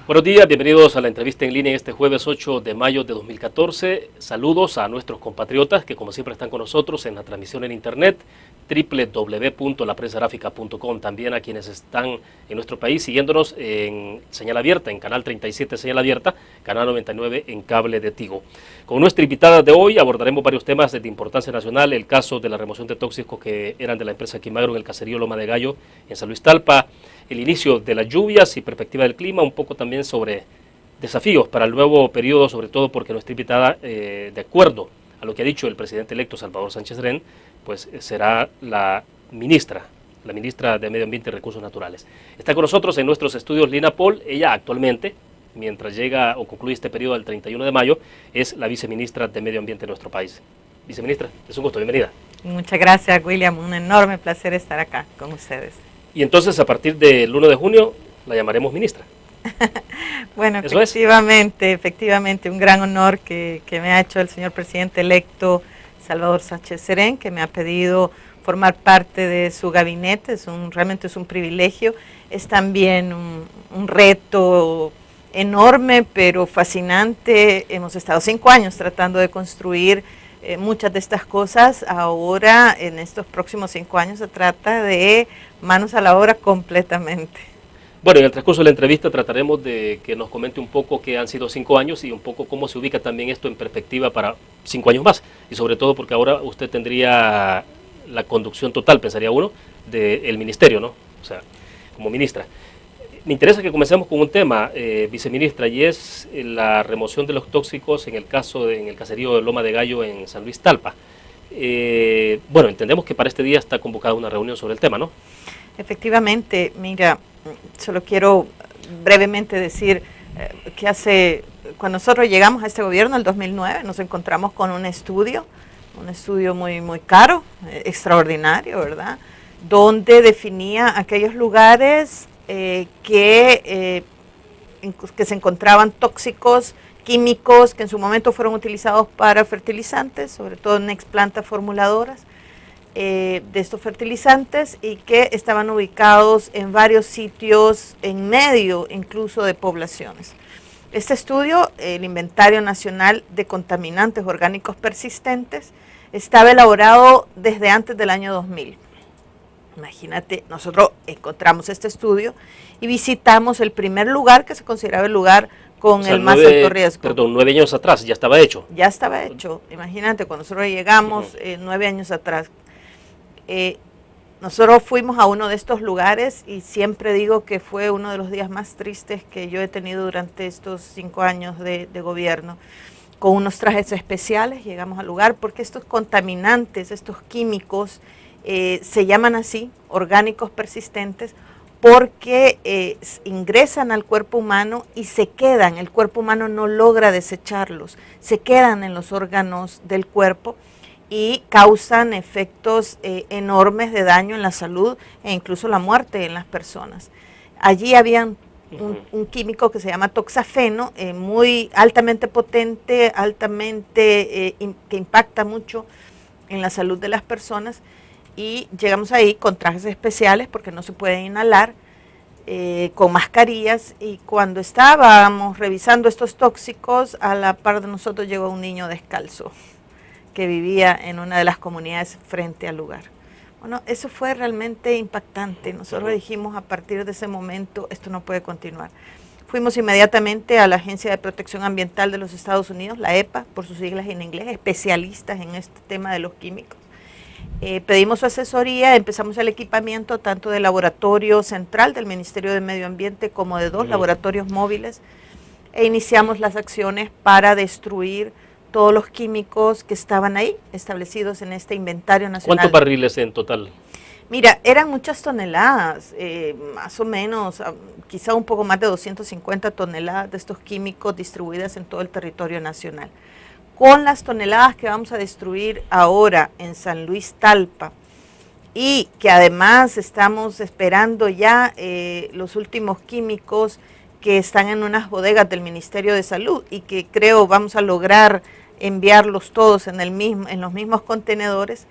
Buenos días, bienvenidos a la entrevista en línea este jueves 8 de mayo de 2014. Saludos a nuestros compatriotas que como siempre están con nosotros en la transmisión en internet www.laprensagráfica.com, también a quienes están en nuestro país siguiéndonos en señal abierta, en canal 37 señal abierta, canal 99 en cable de Tigo. Con nuestra invitada de hoy abordaremos varios temas de importancia nacional, el caso de la remoción de tóxicos que eran de la empresa Quimagro en el caserío Loma de Gallo en San Luis Talpa, el inicio de las lluvias y perspectiva del clima, un poco también sobre desafíos para el nuevo periodo, sobre todo porque nuestra invitada, de acuerdo a lo que ha dicho el presidente electo Salvador Sánchez Serén, pues será la ministra de Medio Ambiente y Recursos Naturales. Está con nosotros en nuestros estudios Lina Paul. Ella actualmente, mientras llega o concluye este periodo del 31 de mayo, es la viceministra de Medio Ambiente de nuestro país. Viceministra, es un gusto, bienvenida. Muchas gracias, William, un enorme placer estar acá con ustedes. Y entonces, a partir del 1 de junio, la llamaremos ministra. Bueno, efectivamente, un gran honor que me ha hecho el señor presidente electo Salvador Sánchez Serén, que me ha pedido formar parte de su gabinete. Realmente es un privilegio, es también un reto enorme, pero fascinante. Hemos estado 5 años tratando de construir muchas de estas cosas. Ahora, en estos próximos 5 años, se trata de manos a la obra completamente. Bueno, en el transcurso de la entrevista trataremos de que nos comente un poco qué han sido 5 años y un poco cómo se ubica también esto en perspectiva para 5 años más. Y sobre todo porque ahora usted tendría la conducción total, pensaría uno, del ministerio, ¿no? O sea, como ministra. Me interesa que comencemos con un tema, viceministra, y es la remoción de los tóxicos en el caserío de Loma de Gallo en San Luis Talpa. Bueno, entendemos que para este día está convocada una reunión sobre el tema, ¿no? Efectivamente, mira, solo quiero brevemente decir que cuando nosotros llegamos a este gobierno, en el 2009, nos encontramos con un estudio muy, muy caro, extraordinario, ¿verdad?, donde definía aquellos lugares que se encontraban tóxicos, químicos, que en su momento fueron utilizados para fertilizantes, sobre todo en explantas formuladoras de estos fertilizantes, y que estaban ubicados en varios sitios en medio incluso de poblaciones. Este estudio, el Inventario Nacional de Contaminantes Orgánicos Persistentes, estaba elaborado desde antes del año 2000. Imagínate, nosotros encontramos este estudio y visitamos el primer lugar que se consideraba el lugar con el más alto riesgo. Perdón, 9 años atrás, ya estaba hecho. Ya estaba hecho, imagínate, cuando nosotros llegamos 9 años atrás. Nosotros fuimos a uno de estos lugares y siempre digo que fue uno de los días más tristes que yo he tenido durante estos 5 años de gobierno. Con unos trajes especiales llegamos al lugar porque estos contaminantes, estos químicos, se llaman así, orgánicos persistentes, porque ingresan al cuerpo humano y se quedan, el cuerpo humano no logra desecharlos, se quedan en los órganos del cuerpo y causan efectos enormes de daño en la salud e incluso la muerte en las personas. Allí había un químico que se llama toxafeno, muy altamente potente, que impacta mucho en la salud de las personas, y llegamos ahí con trajes especiales porque no se pueden inhalar, con mascarillas, y cuando estábamos revisando estos tóxicos, a la par de nosotros llegó un niño descalzo que vivía en una de las comunidades frente al lugar. Bueno, eso fue realmente impactante. Nosotros dijimos a partir de ese momento, esto no puede continuar. Fuimos inmediatamente a la Agencia de Protección Ambiental de los Estados Unidos, la EPA, por sus siglas en inglés, especialistas en este tema de los químicos. Pedimos su asesoría, empezamos el equipamiento tanto del laboratorio central del Ministerio de Medio Ambiente como de 2 laboratorios móviles, e iniciamos las acciones para destruir todos los químicos que estaban ahí, establecidos en este inventario nacional. ¿Cuántos barriles en total? Mira, eran muchas toneladas, más o menos, quizá un poco más de 250 toneladas de estos químicos distribuidas en todo el territorio nacional. Con las toneladas que vamos a destruir ahora en San Luis Talpa, y que además estamos esperando ya los últimos químicos que están en unas bodegas del Ministerio de Salud y que creo vamos a lograr enviarlos todos en los mismos contenedores.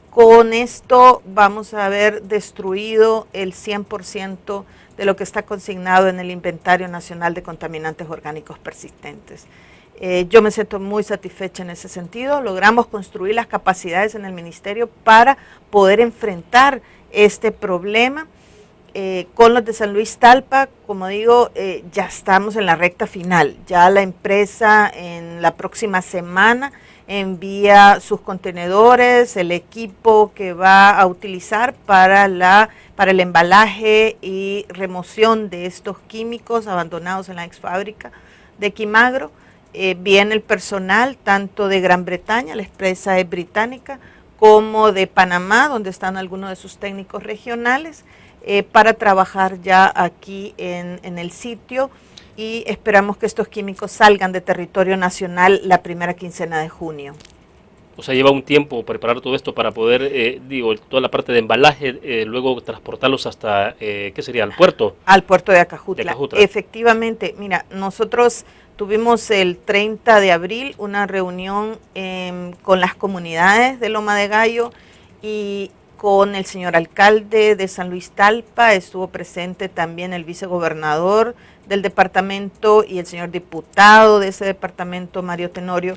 Con esto vamos a haber destruido el 100% de lo que está consignado en el Inventario Nacional de Contaminantes Orgánicos Persistentes. Yo me siento muy satisfecha en ese sentido. Logramos construir las capacidades en el ministerio para poder enfrentar este problema. Con los de San Luis Talpa, como digo, ya estamos en la recta final. Ya la empresa en la próxima semana envía sus contenedores, el equipo que va a utilizar para el embalaje y remoción de estos químicos abandonados en la ex fábrica de Quimagro. Viene el personal tanto de Gran Bretaña, la empresa es británica, como de Panamá, donde están algunos de sus técnicos regionales, para trabajar ya aquí en el sitio, y esperamos que estos químicos salgan de territorio nacional la primera quincena de junio. O sea, lleva un tiempo preparar todo esto para poder, toda la parte de embalaje, luego transportarlos hasta, ¿qué sería? ¿Al puerto? Al puerto de Acajutla. Efectivamente, mira, nosotros tuvimos el 30 de abril una reunión con las comunidades de Loma de Gallo y con el señor alcalde de San Luis Talpa. Estuvo presente también el vicegobernador del departamento y el señor diputado de ese departamento, Mario Tenorio,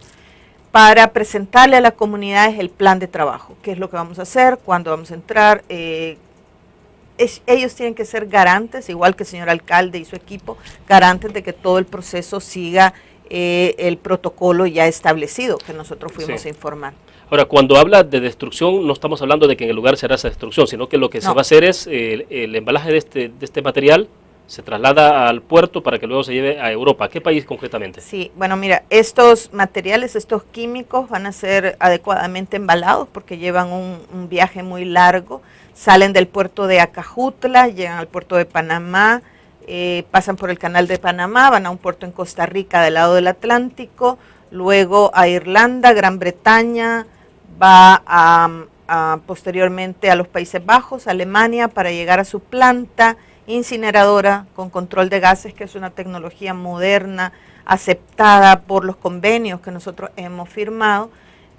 para presentarle a las comunidades el plan de trabajo, qué es lo que vamos a hacer, cuándo vamos a entrar. Ellos tienen que ser garantes, igual que el señor alcalde y su equipo, garantes de que todo el proceso siga el protocolo ya establecido, que nosotros fuimos a informar. Ahora, cuando habla de destrucción, no estamos hablando de que en el lugar se hará esa destrucción, sino que lo que se va a hacer es el embalaje de este material se traslada al puerto para que luego se lleve a Europa. ¿A qué país concretamente? Sí, bueno, mira, estos materiales, estos químicos van a ser adecuadamente embalados porque llevan un viaje muy largo. Salen del puerto de Acajutla, llegan al puerto de Panamá, pasan por el canal de Panamá, van a un puerto en Costa Rica del lado del Atlántico, luego a Irlanda, Gran Bretaña, va posteriormente a los Países Bajos, Alemania, para llegar a su planta incineradora con control de gases, que es una tecnología moderna, aceptada por los convenios que nosotros hemos firmado.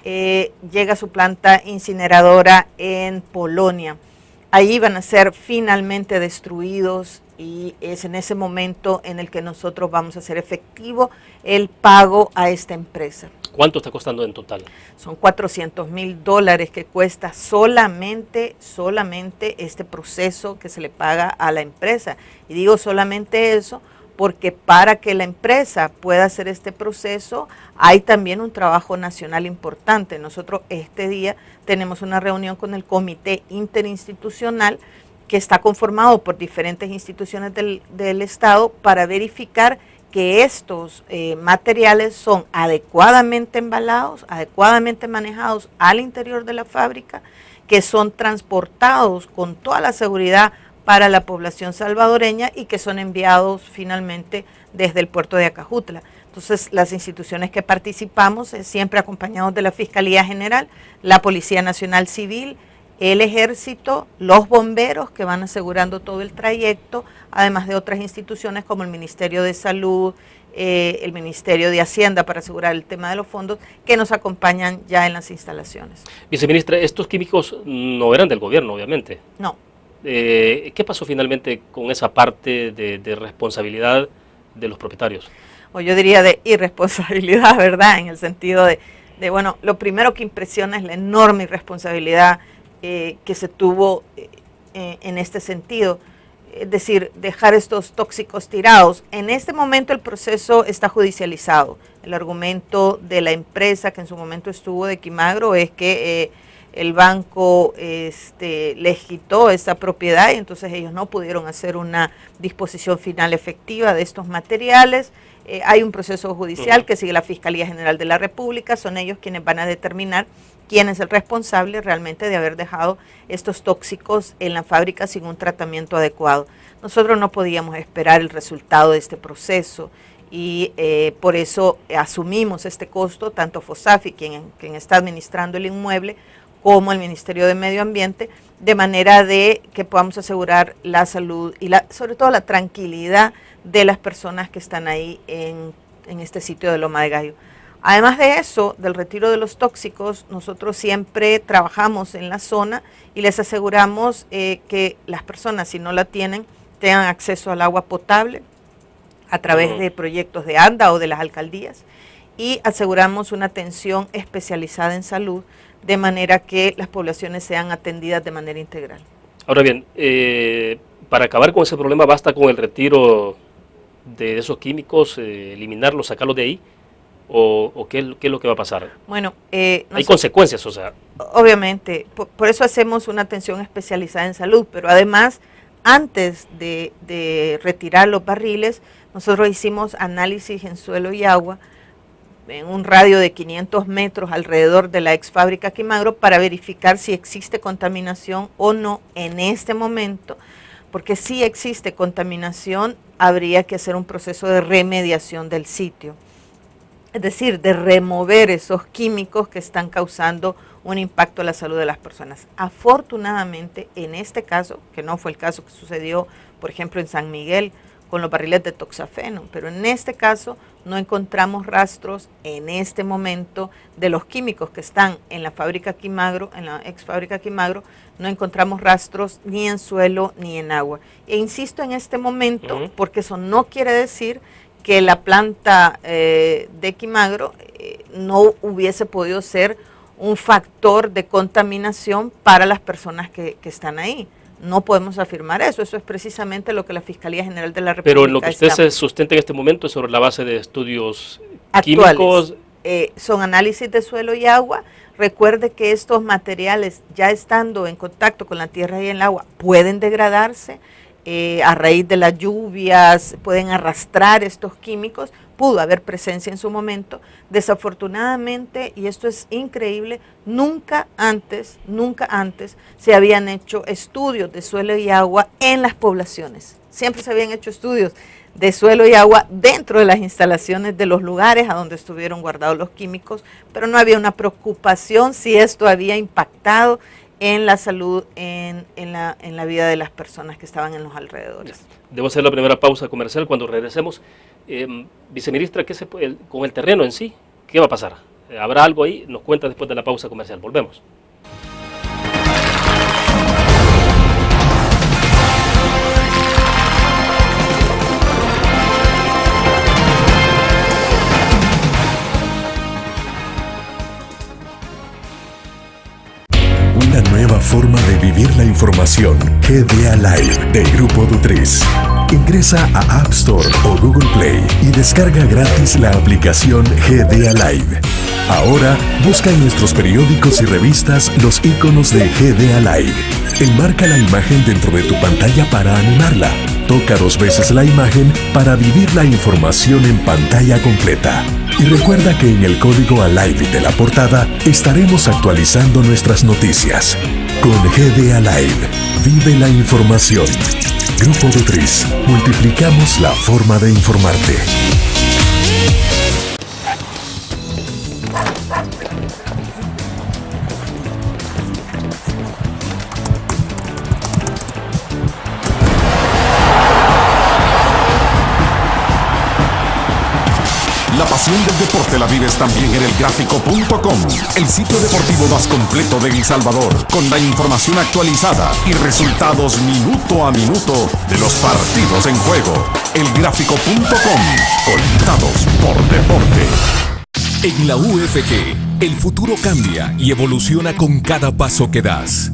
Llega a su planta incineradora en Polonia. Ahí van a ser finalmente destruidos y es en ese momento en el que nosotros vamos a hacer efectivo el pago a esta empresa. ¿Cuánto está costando en total? Son $400,000 que cuesta solamente este proceso que se le paga a la empresa. Y digo solamente eso porque para que la empresa pueda hacer este proceso hay también un trabajo nacional importante. Nosotros este día tenemos una reunión con el Comité Interinstitucional que está conformado por diferentes instituciones del Estado para verificar que estos materiales son adecuadamente embalados, adecuadamente manejados al interior de la fábrica, que son transportados con toda la seguridad para la población salvadoreña y que son enviados finalmente desde el puerto de Acajutla. Entonces, las instituciones que participamos, siempre acompañados de la Fiscalía General, la Policía Nacional Civil, el Ejército, los bomberos que van asegurando todo el trayecto, además de otras instituciones como el Ministerio de Salud, el Ministerio de Hacienda para asegurar el tema de los fondos, que nos acompañan ya en las instalaciones. Viceministra, estos químicos no eran del gobierno, obviamente. No. ¿Qué pasó finalmente con esa parte de responsabilidad de los propietarios? O yo diría de irresponsabilidad, ¿verdad? En el sentido de bueno, lo primero que impresiona es la enorme irresponsabilidad que se tuvo en este sentido, es decir, dejar estos tóxicos tirados. En este momento el proceso está judicializado. El argumento de la empresa que en su momento estuvo de Quimagro es que el banco les quitó esta propiedad y entonces ellos no pudieron hacer una disposición final efectiva de estos materiales. Hay un proceso judicial que sigue la Fiscalía General de la República, son ellos quienes van a determinar quién es el responsable realmente de haber dejado estos tóxicos en la fábrica sin un tratamiento adecuado. Nosotros no podíamos esperar el resultado de este proceso y por eso asumimos este costo, tanto FOSAFI, quien está administrando el inmueble, como el Ministerio de Medio Ambiente, de manera de que podamos asegurar la salud y sobre todo la tranquilidad de las personas que están ahí en este sitio de Loma de Gallo. Además de eso, del retiro de los tóxicos, nosotros siempre trabajamos en la zona y les aseguramos que las personas, si no la tienen, tengan acceso al agua potable a través de proyectos de ANDA o de las alcaldías, y aseguramos una atención especializada en salud de manera que las poblaciones sean atendidas de manera integral. Ahora bien, para acabar con ese problema basta con el retiro de esos químicos, eliminarlos, sacarlos de ahí, o ¿qué es lo que va a pasar? Bueno, hay consecuencias, o sea. Obviamente, por eso hacemos una atención especializada en salud, pero además, antes de retirar los barriles, nosotros hicimos análisis en suelo y agua en un radio de 500 metros alrededor de la ex fábrica Quimagro para verificar si existe contaminación o no en este momento, porque si existe contaminación habría que hacer un proceso de remediación del sitio, es decir, de remover esos químicos que están causando un impacto a la salud de las personas. Afortunadamente, en este caso, que no fue el caso que sucedió, por ejemplo, en San Miguel, con los barriles de toxafeno, pero en este caso no encontramos rastros en este momento de los químicos que están en la fábrica Quimagro, en la ex fábrica Quimagro, no encontramos rastros ni en suelo ni en agua. E insisto en este momento, porque eso no quiere decir que la planta de Quimagro no hubiese podido ser un factor de contaminación para las personas que están ahí. No podemos afirmar eso, eso es precisamente lo que la Fiscalía General de la República... Pero en lo que usted se sustenta en este momento es sobre la base de estudios químicos... son análisis de suelo y agua. Recuerde que estos materiales, ya estando en contacto con la tierra y el agua, pueden degradarse a raíz de las lluvias, pueden arrastrar estos químicos. Pudo haber presencia en su momento. Desafortunadamente, y esto es increíble, nunca antes se habían hecho estudios de suelo y agua en las poblaciones. Siempre se habían hecho estudios de suelo y agua dentro de las instalaciones de los lugares a donde estuvieron guardados los químicos, pero no había una preocupación si esto había impactado en la salud, en la vida de las personas que estaban en los alrededores. Debo hacer la primera pausa comercial. Cuando regresemos, viceministra, ¿qué se puede, con el terreno en sí, qué va a pasar? ¿Habrá algo ahí? Nos cuenta después de la pausa comercial. Volvemos. Una nueva forma de vivir la información. GDA Live de Grupo Dutriz. Ingresa a App Store o Google Play y descarga gratis la aplicación GDA Live. Ahora busca en nuestros periódicos y revistas los iconos de GDA Live. Enmarca la imagen dentro de tu pantalla para animarla. Toca 2 veces la imagen para vivir la información en pantalla completa. Y recuerda que en el código ALIVE de la portada estaremos actualizando nuestras noticias. Con GDA Live, vive la información. Grupo Dutriz, multiplicamos la forma de informarte. La pasión del deporte la vives también en elgráfico.com, el sitio deportivo más completo de El Salvador, con la información actualizada y resultados minuto a minuto de los partidos en juego. Elgráfico.com, conectados por deporte. En la UFG, el futuro cambia y evoluciona con cada paso que das.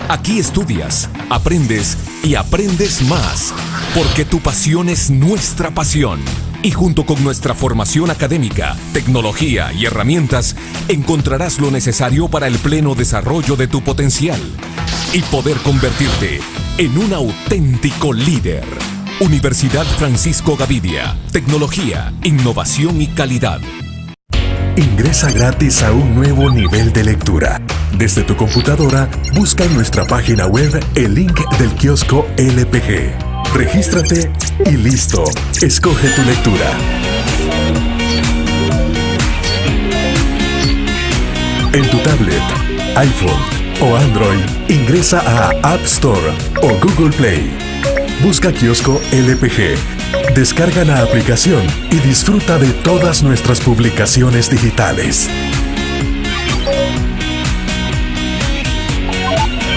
Aquí estudias, aprendes y aprendes más, porque tu pasión es nuestra pasión. Y junto con nuestra formación académica, tecnología y herramientas, encontrarás lo necesario para el pleno desarrollo de tu potencial y poder convertirte en un auténtico líder. Universidad Francisco Gavidia. Tecnología, innovación y calidad. Ingresa gratis a un nuevo nivel de lectura. Desde tu computadora, busca en nuestra página web el link del kiosco LPG. Regístrate y listo. Escoge tu lectura. En tu tablet, iPhone o Android, ingresa a App Store o Google Play. Busca Kiosco LPG. Descarga la aplicación y disfruta de todas nuestras publicaciones digitales.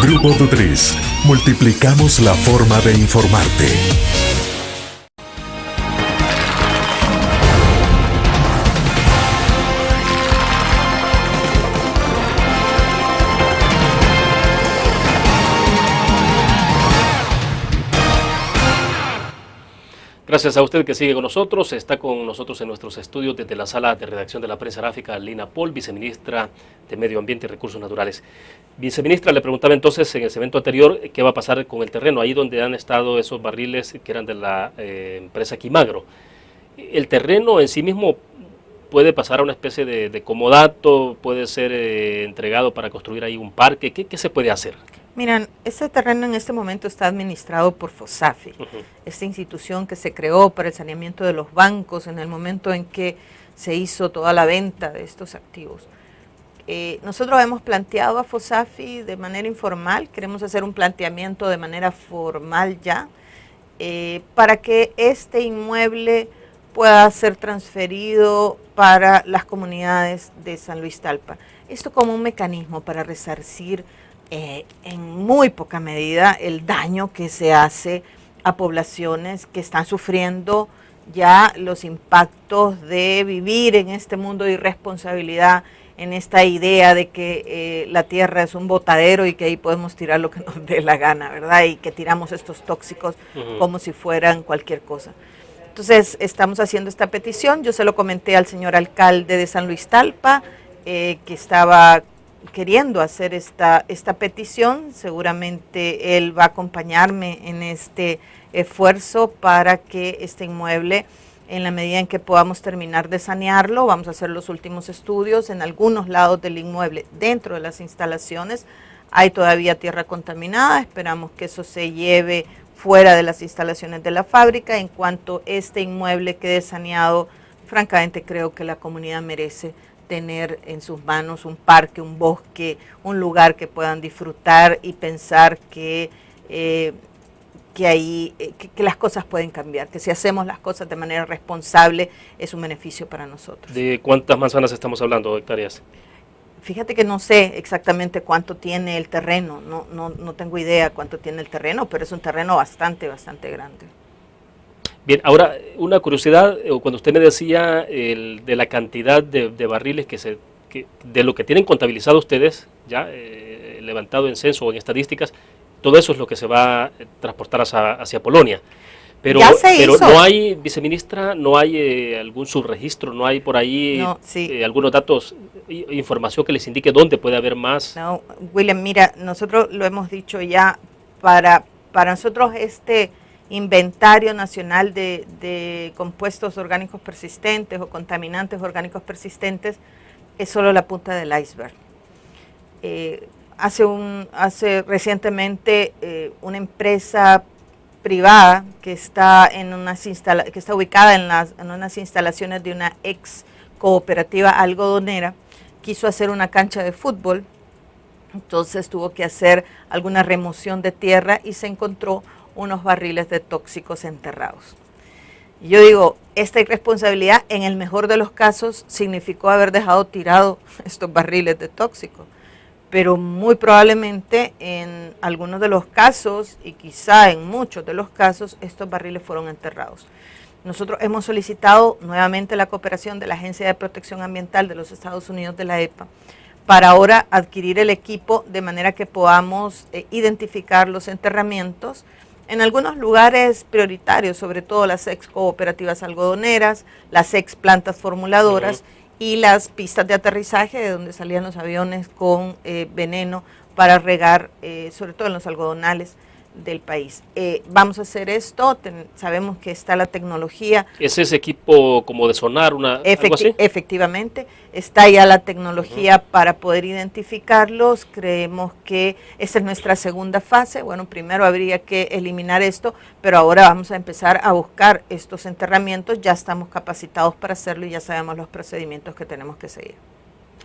Grupo Dutris. Multiplicamos la forma de informarte. Gracias a usted que sigue con nosotros. Está con nosotros en nuestros estudios desde la sala de redacción de la prensa gráfica Lina Paul, viceministra de Medio Ambiente y Recursos Naturales. Viceministra, le preguntaba entonces en el segmento anterior qué va a pasar con el terreno, ahí donde han estado esos barriles que eran de la empresa Quimagro. ¿El terreno en sí mismo puede pasar a una especie de comodato, puede ser entregado para construir ahí un parque? ¿Qué se puede hacer? Miren, este terreno en este momento está administrado por FOSAFI, esta institución que se creó para el saneamiento de los bancos en el momento en que se hizo toda la venta de estos activos. Nosotros hemos planteado a FOSAFI de manera informal, queremos hacer un planteamiento de manera formal ya, para que este inmueble pueda ser transferido para las comunidades de San Luis Talpa. Esto como un mecanismo para resarcir en muy poca medida el daño que se hace a poblaciones que están sufriendo ya los impactos de vivir en este mundo de irresponsabilidad, en esta idea de que la tierra es un botadero y que ahí podemos tirar lo que nos dé la gana, ¿verdad? Y que tiramos estos tóxicos como si fueran cualquier cosa. Entonces estamos haciendo esta petición, yo se lo comenté al señor alcalde de San Luis Talpa, que estaba queriendo hacer esta petición. Seguramente él va a acompañarme en este esfuerzo para que este inmueble, en la medida en que podamos terminar de sanearlo, vamos a hacer los últimos estudios en algunos lados del inmueble. Dentro de las instalaciones hay todavía tierra contaminada, esperamos que eso se lleve fuera de las instalaciones de la fábrica. En cuanto este inmueble quede saneado, francamente creo que la comunidad merece tener en sus manos un parque, un bosque, un lugar que puedan disfrutar y pensar que las cosas pueden cambiar, que si hacemos las cosas de manera responsable es un beneficio para nosotros. ¿De cuántas manzanas estamos hablando, hectáreas? Fíjate que no sé exactamente cuánto tiene el terreno, no tengo idea cuánto tiene el terreno, pero es un terreno bastante grande. Bien, ahora una curiosidad, cuando usted me decía de la cantidad de barriles de lo que tienen contabilizado ustedes, ya levantado en censo o en estadísticas, todo eso es lo que se va a transportar hacia Polonia. Pero no hay, viceministra, no hay algún subregistro, no hay por ahí algunos datos, información que les indique dónde puede haber más. No, William, mira, nosotros lo hemos dicho ya, para nosotros este inventario nacional de compuestos orgánicos persistentes o contaminantes orgánicos persistentes es solo la punta del iceberg. Recientemente una empresa privada que está ubicada en unas instalaciones de una ex cooperativa algodonera quiso hacer una cancha de fútbol, entonces tuvo que hacer alguna remoción de tierra y se encontró unos barriles de tóxicos enterrados. Y yo digo, esta irresponsabilidad en el mejor de los casos significó haber dejado tirados estos barriles de tóxicos, pero muy probablemente en algunos de los casos y quizá en muchos de los casos estos barriles fueron enterrados. Nosotros hemos solicitado nuevamente la cooperación de la Agencia de Protección Ambiental de los Estados Unidos, de la EPA, para ahora adquirir el equipo de manera que podamos identificar los enterramientos en algunos lugares prioritarios, sobre todo las ex cooperativas algodoneras, las ex plantas formuladoras y las pistas de aterrizaje de donde salían los aviones con veneno para regar, sobre todo en los algodonales del país. Vamos a hacer esto, sabemos que está la tecnología. ¿Es ese equipo como de sonar, algo así? Efectivamente, está ya la tecnología para poder identificarlos. Creemos que esa es nuestra segunda fase. Bueno, primero habría que eliminar esto, pero ahora vamos a empezar a buscar estos enterramientos. Ya estamos capacitados para hacerlo y ya sabemos los procedimientos que tenemos que seguir.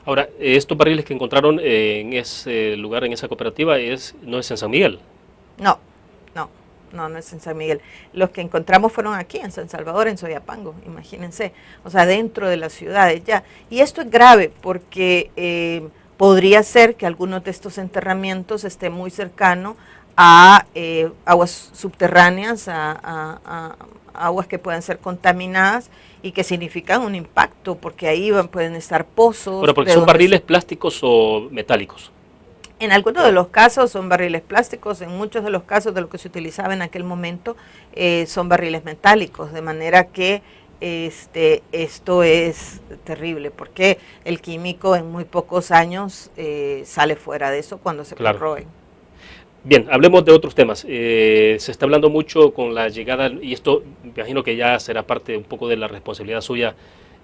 Ahora, estos barriles que encontraron en ese lugar, en esa cooperativa, no es en San Miguel. No es en San Miguel. Los que encontramos fueron aquí, en San Salvador, en Soyapango, imagínense. O sea, dentro de las ciudades ya. Y esto es grave porque Podría ser que algunos de estos enterramientos estén muy cercanos a aguas subterráneas, a aguas que pueden ser contaminadas y que significan un impacto, porque ahí pueden estar pozos. Bueno, porque son barriles plásticos o metálicos. En algunos de los casos son barriles plásticos, en muchos de los casos de lo que se utilizaba en aquel momento son barriles metálicos, de manera que esto es terrible, porque el químico en muy pocos años sale fuera de eso cuando se corroe. Bien, hablemos de otros temas. Se está hablando mucho con la llegada, y esto me imagino que ya será parte un poco de la responsabilidad suya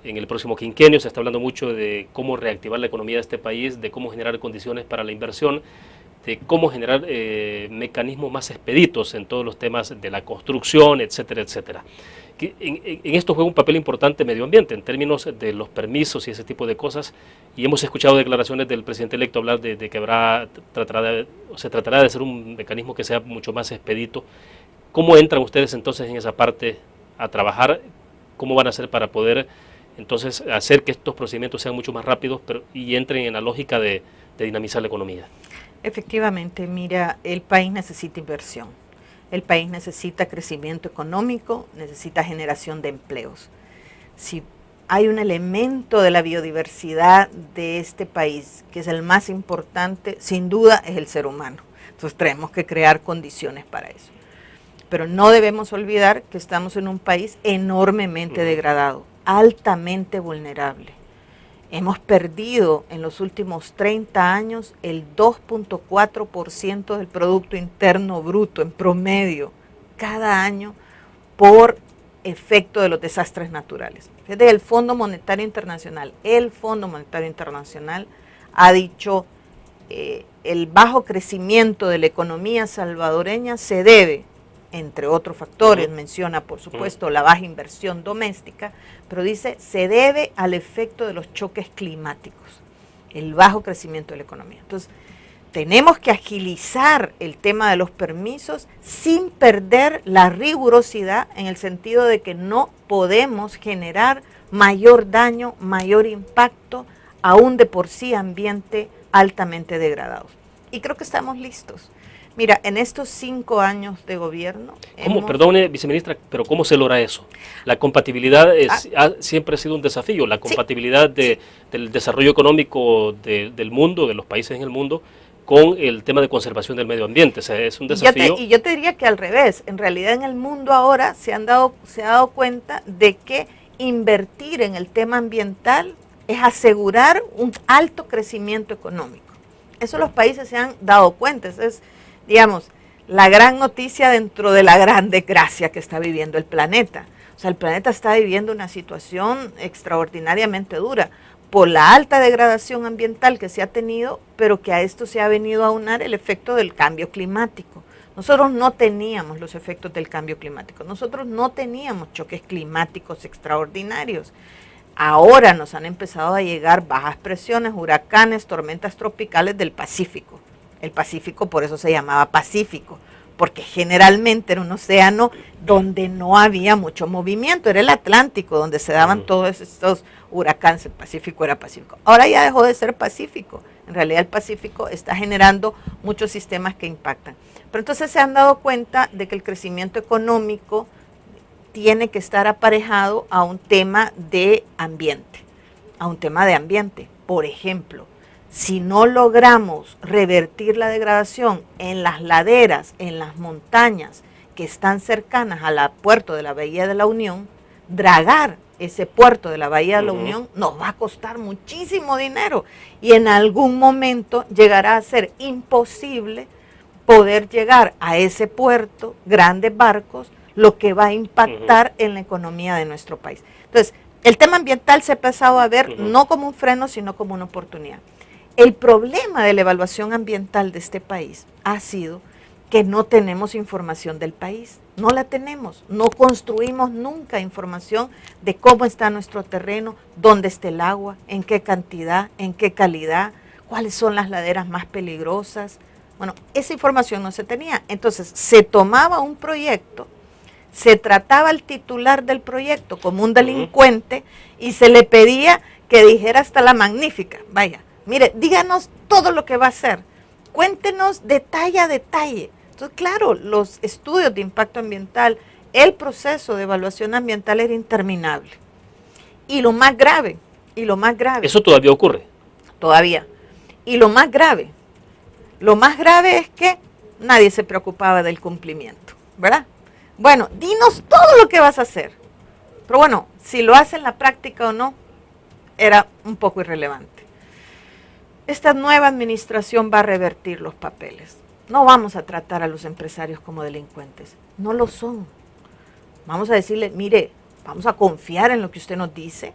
en el próximo quinquenio. Se está hablando mucho de cómo reactivar la economía de este país, de cómo generar condiciones para la inversión, de cómo generar mecanismos más expeditos en todos los temas de la construcción, etcétera, etcétera. En esto juega un papel importante medio ambiente, en términos de los permisos y ese tipo de cosas, y hemos escuchado declaraciones del presidente electo hablar de que se tratará de hacer un mecanismo que sea mucho más expedito. ¿Cómo entran ustedes entonces en esa parte a trabajar? ¿Cómo van a hacer para poder entonces hacer que estos procedimientos sean mucho más rápidos y entren en la lógica de dinamizar la economía? Efectivamente, mira, el país necesita inversión. El país necesita crecimiento económico, necesita generación de empleos. Si hay un elemento de la biodiversidad de este país que es el más importante, sin duda es el ser humano. Entonces tenemos que crear condiciones para eso. Pero no debemos olvidar que estamos en un país enormemente degradado, altamente vulnerable. Hemos perdido en los últimos 30 años el 2.4% del Producto Interno Bruto en promedio cada año por efecto de los desastres naturales. Fíjate, el Fondo Monetario Internacional ha dicho el bajo crecimiento de la economía salvadoreña se debe, entre otros factores, menciona por supuesto la baja inversión doméstica, pero dice se debe al efecto de los choques climáticos, el bajo crecimiento de la economía. Entonces, tenemos que agilizar el tema de los permisos sin perder la rigurosidad, en el sentido de que no podemos generar mayor daño, mayor impacto a un de por sí ambiente altamente degradado. Y creo que estamos listos. Mira, en estos 5 años de gobierno... Perdone, viceministra, pero ¿cómo se logra eso? La compatibilidad siempre ha sido un desafío, la compatibilidad del desarrollo económico del mundo, de los países en el mundo, con el tema de conservación del medio ambiente. O sea, es un desafío. Y yo te diría que al revés, en realidad en el mundo ahora se ha dado cuenta de que invertir en el tema ambiental es asegurar un alto crecimiento económico. Eso los países se han dado cuenta, eso es, digamos, la gran noticia dentro de la gran desgracia que está viviendo el planeta. O sea, el planeta está viviendo una situación extraordinariamente dura por la alta degradación ambiental que se ha tenido, pero que a esto se ha venido a aunar el efecto del cambio climático. Nosotros no teníamos los efectos del cambio climático, nosotros no teníamos choques climáticos extraordinarios. Ahora nos han empezado a llegar bajas presiones, huracanes, tormentas tropicales del Pacífico. El Pacífico por eso se llamaba Pacífico, porque generalmente era un océano donde no había mucho movimiento, era el Atlántico donde se daban todos estos huracanes, el Pacífico era Pacífico. Ahora ya dejó de ser Pacífico, en realidad el Pacífico está generando muchos sistemas que impactan. Pero entonces se han dado cuenta de que el crecimiento económico tiene que estar aparejado a un tema de ambiente, Por ejemplo, si no logramos revertir la degradación en las laderas, en las montañas que están cercanas al puerto de la Bahía de la Unión, dragar ese puerto de la Bahía de la Unión nos va a costar muchísimo dinero y en algún momento llegará a ser imposible poder llegar a ese puerto, grandes barcos, lo que va a impactar en la economía de nuestro país. Entonces, el tema ambiental se ha empezado a ver no como un freno, sino como una oportunidad. El problema de la evaluación ambiental de este país ha sido que no tenemos información del país, no la tenemos, no construimos nunca información de cómo está nuestro terreno, dónde está el agua, en qué cantidad, en qué calidad, cuáles son las laderas más peligrosas. Bueno, esa información no se tenía, entonces se tomaba un proyecto, se trataba al titular del proyecto como un delincuente y se le pedía que dijera hasta la magnífica, vaya, Mire, díganos todo lo que va a hacer. Cuéntenos detalle a detalle. Entonces, claro, los estudios de impacto ambiental, el proceso de evaluación ambiental era interminable. Y lo más grave. ¿Eso todavía ocurre? Todavía. Y lo más grave es que nadie se preocupaba del cumplimiento, ¿verdad? Bueno, dinos todo lo que vas a hacer. Pero bueno, si lo hace en la práctica o no, era un poco irrelevante. Esta nueva administración va a revertir los papeles. No vamos a tratar a los empresarios como delincuentes. No lo son. Vamos a decirle, mire, vamos a confiar en lo que usted nos dice,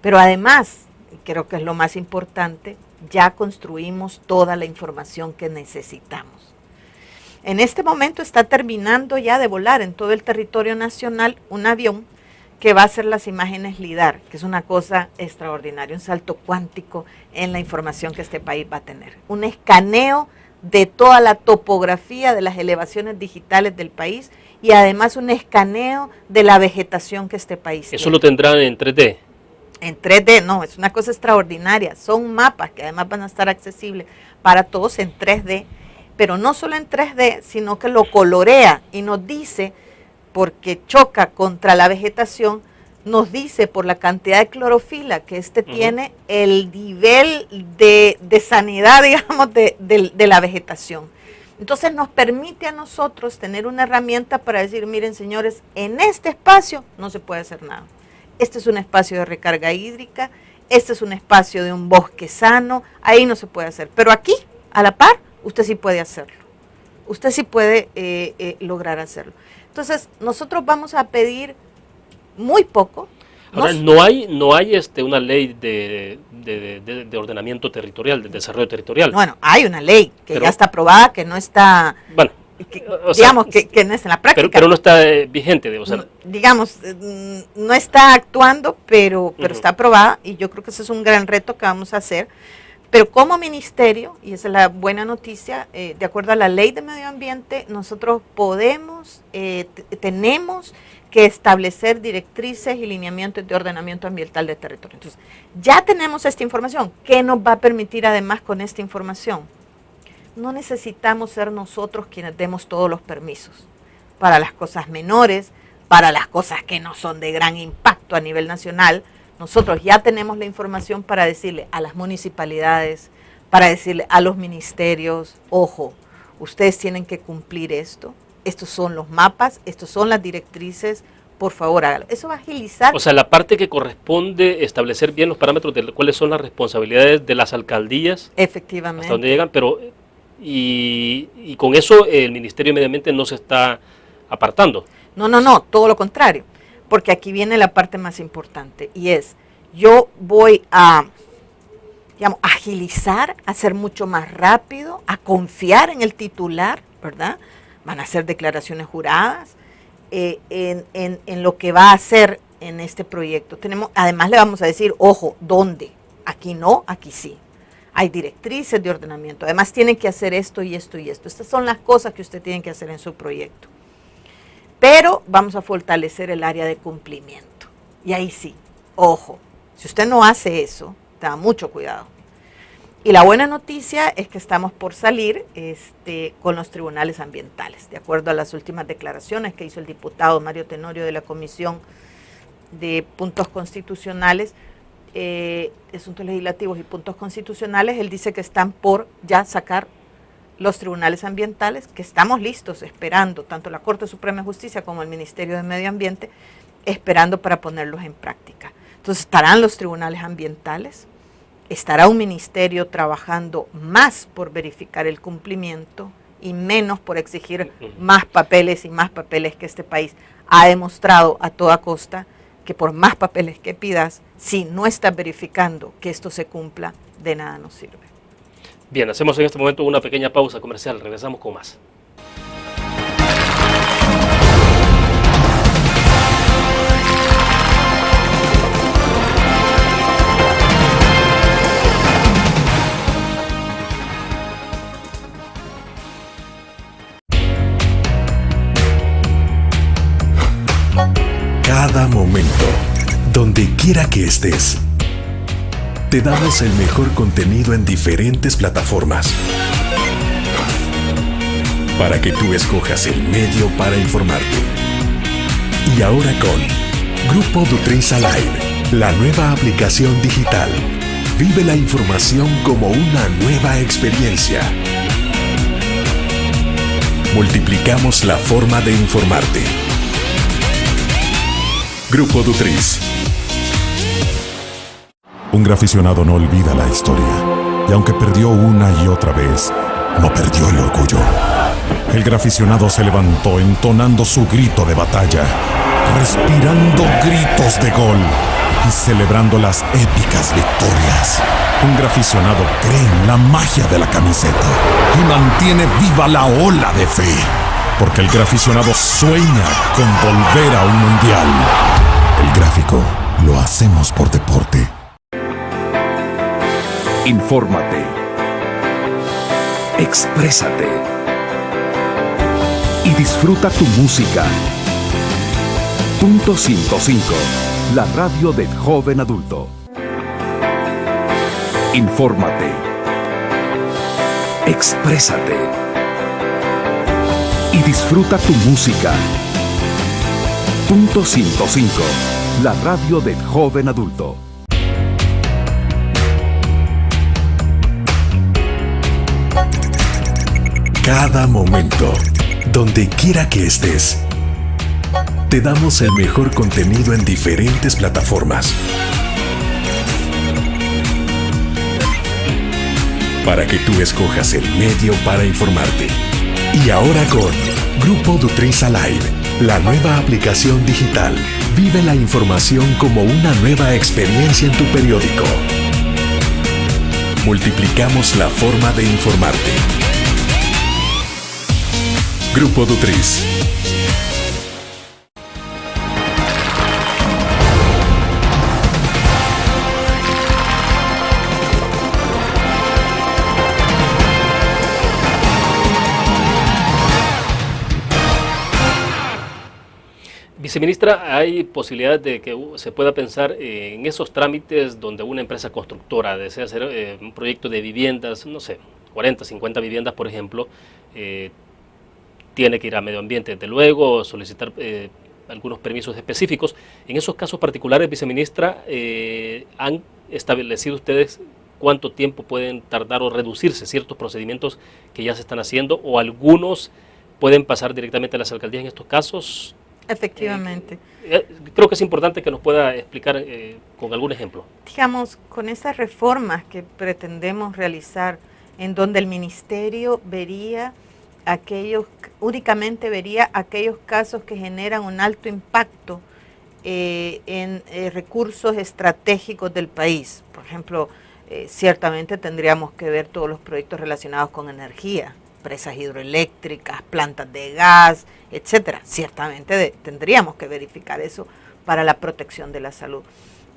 pero además, y creo que es lo más importante, ya construimos toda la información que necesitamos. En este momento está terminando ya de volar en todo el territorio nacional un avión que va a hacer las imágenes LIDAR, que es una cosa extraordinaria, un salto cuántico en la información que este país va a tener. Un escaneo de toda la topografía de las elevaciones digitales del país y además un escaneo de la vegetación que este país tiene. ¿Eso lo tendrán en 3D? En 3D, no, es una cosa extraordinaria. Son mapas que además van a estar accesibles para todos en 3D, pero no solo en 3D, sino que lo colorea y nos dice, porque choca contra la vegetación, nos dice por la cantidad de clorofila que tiene, el nivel de sanidad, digamos, de la vegetación. Entonces nos permite a nosotros tener una herramienta para decir, miren señores, en este espacio no se puede hacer nada. Este es un espacio de recarga hídrica, este es un espacio de un bosque sano, ahí no se puede hacer. Pero aquí, a la par, usted sí puede hacerlo. Usted sí puede lograr hacerlo. Entonces, nosotros vamos a pedir muy poco. Ahora, no hay una ley de ordenamiento territorial, de desarrollo territorial. Bueno, hay una ley que ya está aprobada, que no está, bueno, digamos, que no es en la práctica. Pero no está vigente, digamos, no está actuando, pero está aprobada, y yo creo que ese es un gran reto que vamos a hacer. Pero como ministerio, y esa es la buena noticia, de acuerdo a la ley de medio ambiente, nosotros tenemos que establecer directrices y lineamientos de ordenamiento ambiental de territorio. Entonces, ya tenemos esta información. ¿Qué nos va a permitir además con esta información? No necesitamos ser nosotros quienes demos todos los permisos para las cosas menores, para las cosas que no son de gran impacto a nivel nacional. Nosotros ya tenemos la información para decirle a las municipalidades, para decirle a los ministerios, ojo, ustedes tienen que cumplir esto, estos son los mapas, estos son las directrices, por favor hágalo. Eso va a agilizar. O sea, la parte que corresponde establecer bien los parámetros de cuáles son las responsabilidades de las alcaldías. Efectivamente. Hasta dónde llegan, pero y con eso el Ministerio de Medio Ambiente no se está apartando. No, todo lo contrario. Porque aquí viene la parte más importante y es, yo voy a, digamos, agilizar, a ser mucho más rápido, a confiar en el titular, ¿verdad? Van a hacer declaraciones juradas en lo que va a hacer en este proyecto. Además le vamos a decir, ojo, ¿dónde? Aquí no, aquí sí. Hay directrices de ordenamiento. Además tienen que hacer esto y esto y esto. Estas son las cosas que usted tiene que hacer en su proyecto. Pero vamos a fortalecer el área de cumplimiento. Y ahí sí, ojo, si usted no hace eso, tenga mucho cuidado. Y la buena noticia es que estamos por salir con los tribunales ambientales, de acuerdo a las últimas declaraciones que hizo el diputado Mario Tenorio de la Comisión de Puntos Constitucionales, Asuntos Legislativos y Puntos Constitucionales. Él dice que están por ya sacar los tribunales ambientales, que estamos listos, esperando, tanto la Corte Suprema de Justicia como el Ministerio de Medio Ambiente, esperando para ponerlos en práctica. Entonces estarán los tribunales ambientales, estará un ministerio trabajando más por verificar el cumplimiento y menos por exigir más papeles y más papeles, que este país ha demostrado a toda costa que por más papeles que pidas, si no estás verificando que esto se cumpla, de nada nos sirve. Bien, hacemos en este momento una pequeña pausa comercial, regresamos con más. Cada momento, donde quiera que estés, Te damos el mejor contenido en diferentes plataformas para que tú escojas el medio para informarte. Y ahora con Grupo Du3 Alive, la nueva aplicación digital. Vive la información como una nueva experiencia. Multiplicamos la forma de informarte. Grupo Du3. Un graficionado no olvida la historia, y aunque perdió una y otra vez, no perdió el orgullo. El graficionado se levantó entonando su grito de batalla, respirando gritos de gol y celebrando las épicas victorias. Un graficionado cree en la magia de la camiseta y mantiene viva la ola de fe, porque el graficionado sueña con volver a un mundial. El gráfico lo hacemos por deporte. Infórmate. Exprésate. Y disfruta tu música. Punto 105. La radio del joven adulto. Infórmate. Exprésate. Y disfruta tu música. Punto 105. La radio del joven adulto. Cada momento, donde quiera que estés, te damos el mejor contenido en diferentes plataformas para que tú escojas el medio para informarte. Y ahora con Grupo Du3 Alive, la nueva aplicación digital. Vive la información como una nueva experiencia en tu periódico. Multiplicamos la forma de informarte. Grupo Du3. Viceministra, ¿hay posibilidad de que se pueda pensar en esos trámites donde una empresa constructora desea hacer un proyecto de viviendas, no sé, 40, 50 viviendas, por ejemplo, tiene que ir a medio ambiente, desde luego, solicitar algunos permisos específicos? En esos casos particulares, viceministra, ¿han establecido ustedes cuánto tiempo pueden tardar o reducirse ciertos procedimientos que ya se están haciendo, o algunos pueden pasar directamente a las alcaldías en estos casos? Efectivamente. Creo que es importante que nos pueda explicar con algún ejemplo. Digamos, con esas reformas que pretendemos realizar, en donde el ministerio vería únicamente vería aquellos casos que generan un alto impacto en recursos estratégicos del país. Por ejemplo, ciertamente tendríamos que ver todos los proyectos relacionados con energía, presas hidroeléctricas, plantas de gas, etcétera. Ciertamente tendríamos que verificar eso para la protección de la salud.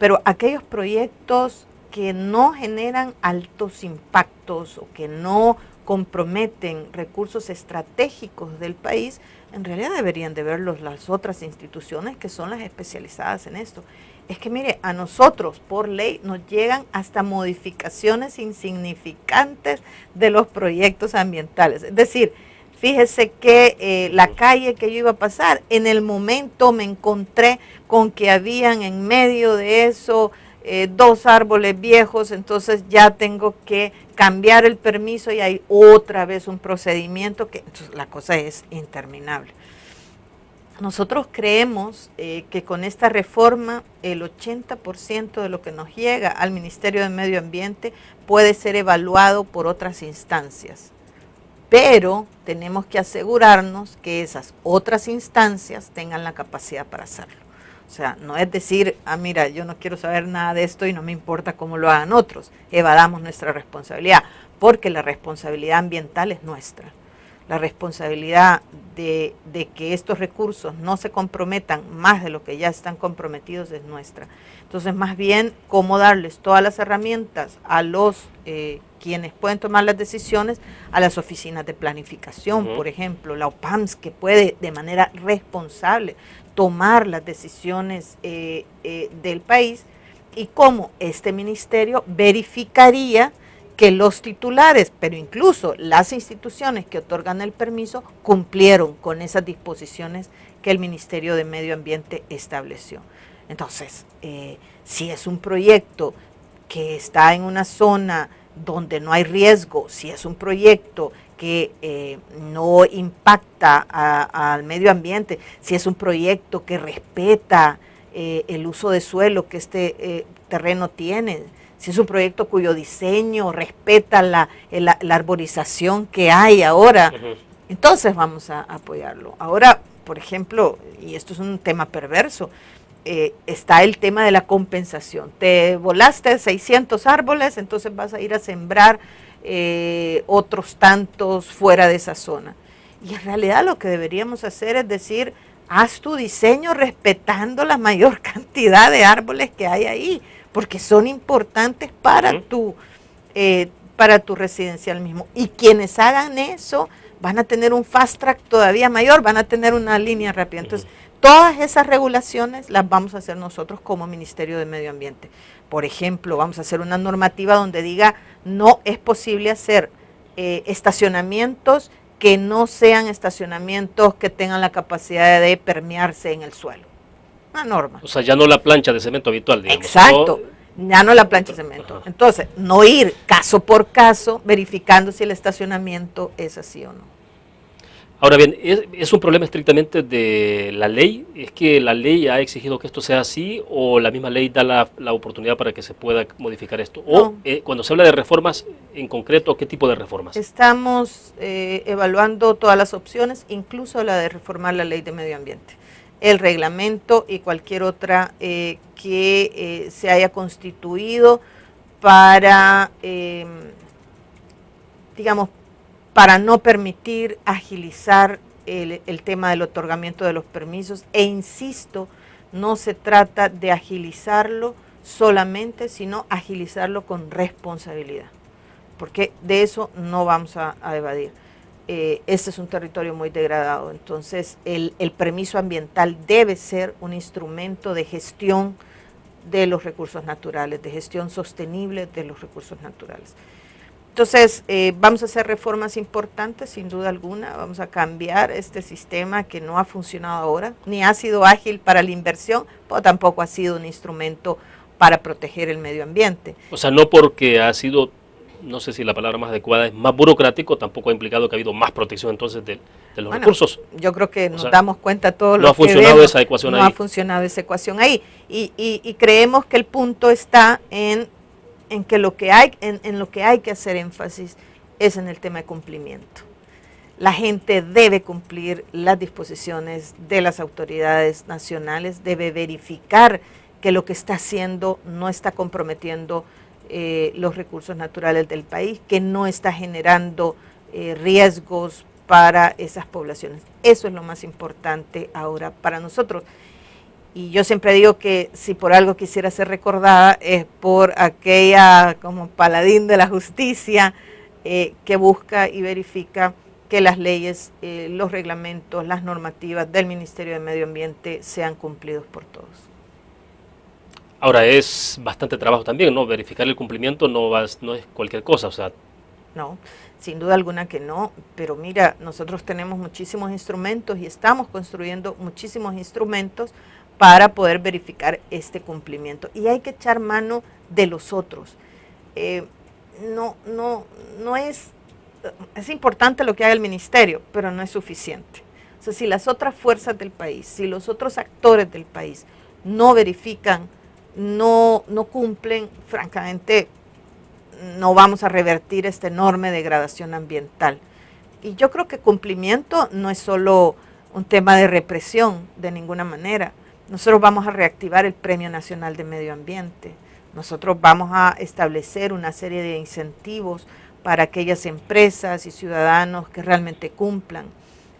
Pero aquellos proyectos que no generan altos impactos o que no comprometen recursos estratégicos del país, en realidad deberían de verlos las otras instituciones que son las especializadas en esto. Es que mire, a nosotros por ley nos llegan hasta modificaciones insignificantes de los proyectos ambientales. Es decir, fíjese que la calle que yo iba a pasar, en el momento me encontré con que habían en medio de eso 2 árboles viejos, entonces ya tengo que cambiar el permiso y hay otra vez un procedimiento que entonces la cosa es interminable. Nosotros creemos que con esta reforma el 80% de lo que nos llega al Ministerio de Medio Ambiente puede ser evaluado por otras instancias, pero tenemos que asegurarnos que esas otras instancias tengan la capacidad para hacerlo. O sea, no es decir, mira, yo no quiero saber nada de esto y no me importa cómo lo hagan otros. Evadamos nuestra responsabilidad, porque la responsabilidad ambiental es nuestra. La responsabilidad de que estos recursos no se comprometan más de lo que ya están comprometidos es nuestra. Entonces, más bien, cómo darles todas las herramientas a los quienes pueden tomar las decisiones, a las oficinas de planificación, por ejemplo, la OPAMS, que puede de manera responsable tomar las decisiones del país, y cómo este ministerio verificaría que los titulares, pero incluso las instituciones que otorgan el permiso, cumplieron con esas disposiciones que el Ministerio de Medio Ambiente estableció. Entonces, si es un proyecto que está en una zona donde no hay riesgo, si es un proyecto que no impacta al medio ambiente, si es un proyecto que respeta el uso de suelo que este terreno tiene, si es un proyecto cuyo diseño respeta la arborización que hay ahora, entonces vamos a apoyarlo. Ahora, por ejemplo, y esto es un tema perverso, está el tema de la compensación. Te volaste 600 árboles, entonces vas a ir a sembrar otros tantos fuera de esa zona. Y en realidad lo que deberíamos hacer es decir, haz tu diseño respetando la mayor cantidad de árboles que hay ahí, porque son importantes para tu residencial mismo. Y quienes hagan eso van a tener un fast track todavía mayor, van a tener una línea rápida. Entonces, todas esas regulaciones las vamos a hacer nosotros como Ministerio de Medio Ambiente. Por ejemplo, vamos a hacer una normativa donde diga no es posible hacer estacionamientos que no sean estacionamientos que tengan la capacidad de permearse en el suelo. Una norma. O sea, ya no la plancha de cemento habitual, digamos. Exacto, ya no la plancha de cemento. Ajá. Entonces, no ir caso por caso verificando si el estacionamiento es así o no. Ahora bien, ¿es un problema estrictamente de la ley? ¿Es que la ley ha exigido que esto sea así o la misma ley da la oportunidad para que se pueda modificar esto? No. O cuando se habla de reformas, en concreto, ¿qué tipo de reformas? Estamos evaluando todas las opciones, incluso la de reformar la ley de medio ambiente, el reglamento y cualquier otra que se haya constituido para, digamos, para no permitir agilizar el tema del otorgamiento de los permisos. E insisto, no se trata de agilizarlo solamente, sino agilizarlo con responsabilidad, porque de eso no vamos a evadir. Este es un territorio muy degradado, entonces el permiso ambiental debe ser un instrumento de gestión de los recursos naturales, de gestión sostenible de los recursos naturales. Entonces, vamos a hacer reformas importantes, sin duda alguna, vamos a cambiar este sistema que no ha funcionado ahora, ni ha sido ágil para la inversión, pero tampoco ha sido un instrumento para proteger el medio ambiente. O sea, no porque ha sido, no sé si la palabra más adecuada es más burocrático, tampoco ha implicado que ha habido más protección entonces de los recursos. Yo creo que nos damos cuenta todos los que vemos. No ha funcionado esa ecuación ahí. No ha funcionado esa ecuación ahí. Y creemos que el punto está en que lo que hay que hacer énfasis es en el tema de cumplimiento. La gente debe cumplir las disposiciones de las autoridades nacionales, debe verificar que lo que está haciendo no está comprometiendo los recursos naturales del país, que no está generando riesgos para esas poblaciones. Eso es lo más importante ahora para nosotros. Y yo siempre digo que si por algo quisiera ser recordada es por aquella como paladín de la justicia que busca y verifica que las leyes, los reglamentos, las normativas del Ministerio de Medio Ambiente sean cumplidos por todos. Ahora es bastante trabajo también, ¿no? Verificar el cumplimiento no es cualquier cosa, o sea. No, sin duda alguna que no, pero mira, nosotros tenemos muchísimos instrumentos y estamos construyendo muchísimos instrumentos para poder verificar este cumplimiento. Y hay que echar mano de los otros. No es importante lo que haga el ministerio, pero no es suficiente. O sea, si las otras fuerzas del país, si los otros actores del país no verifican, no cumplen, francamente, no vamos a revertir esta enorme degradación ambiental. Y yo creo que cumplimiento no es solo un tema de represión, de ninguna manera. Nosotros vamos a reactivar el Premio Nacional de Medio Ambiente. Nosotros vamos a establecer una serie de incentivos para aquellas empresas y ciudadanos que realmente cumplan.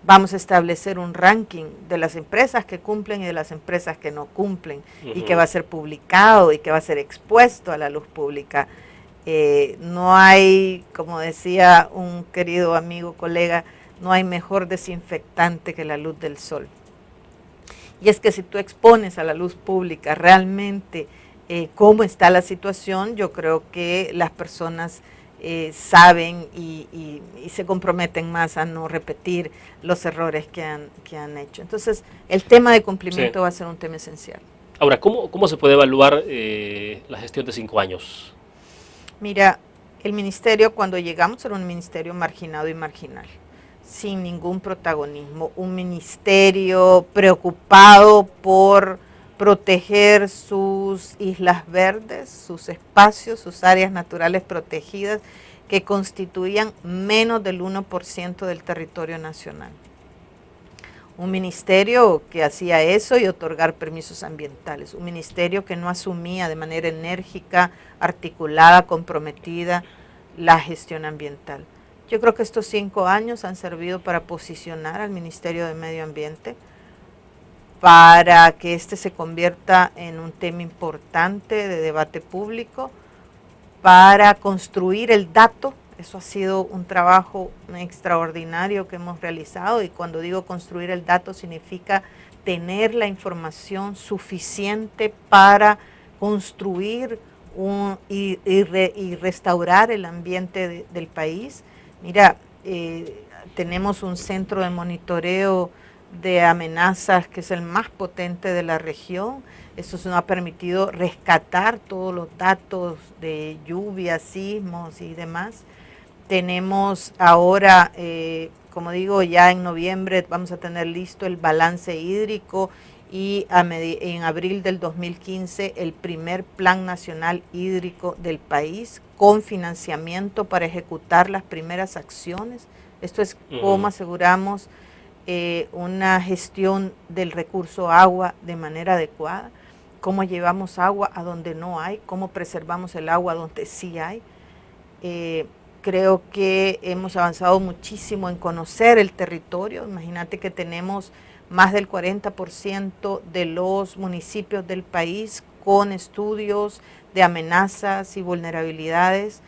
Vamos a establecer un ranking de las empresas que cumplen y de las empresas que no cumplen, y que va a ser publicado y que va a ser expuesto a la luz pública. No hay, como decía un querido amigo, colega, no hay mejor desinfectante que la luz del sol. Y es que si tú expones a la luz pública realmente cómo está la situación, yo creo que las personas saben y se comprometen más a no repetir los errores que han hecho. Entonces, el tema de cumplimiento va a ser un tema esencial. Ahora, ¿cómo se puede evaluar la gestión de 5 años? Mira, el ministerio, cuando llegamos, era un ministerio marginado y marginal, sin ningún protagonismo, un ministerio preocupado por proteger sus islas verdes, sus espacios, sus áreas naturales protegidas, que constituían menos del 1% del territorio nacional. Un ministerio que hacía eso y otorgar permisos ambientales, un ministerio que no asumía de manera enérgica, articulada, comprometida la gestión ambiental. Yo creo que estos 5 años han servido para posicionar al Ministerio de Medio Ambiente, para que este se convierta en un tema importante de debate público, para construir el dato. Eso ha sido un trabajo extraordinario que hemos realizado, y cuando digo construir el dato significa tener la información suficiente para construir y restaurar el ambiente del país. Mira, tenemos un centro de monitoreo de amenazas que es el más potente de la región. Eso nos ha permitido rescatar todos los datos de lluvias, sismos y demás. Tenemos ahora, como digo, ya en noviembre vamos a tener listo el balance hídrico, y en abril del 2015 el primer Plan Nacional Hídrico del país, con financiamiento para ejecutar las primeras acciones. Esto es cómo aseguramos una gestión del recurso agua de manera adecuada, cómo llevamos agua a donde no hay, cómo preservamos el agua donde sí hay. Creo que hemos avanzado muchísimo en conocer el territorio. Imagínate que tenemos más del 40% de los municipios del país con estudios de amenazas y vulnerabilidades,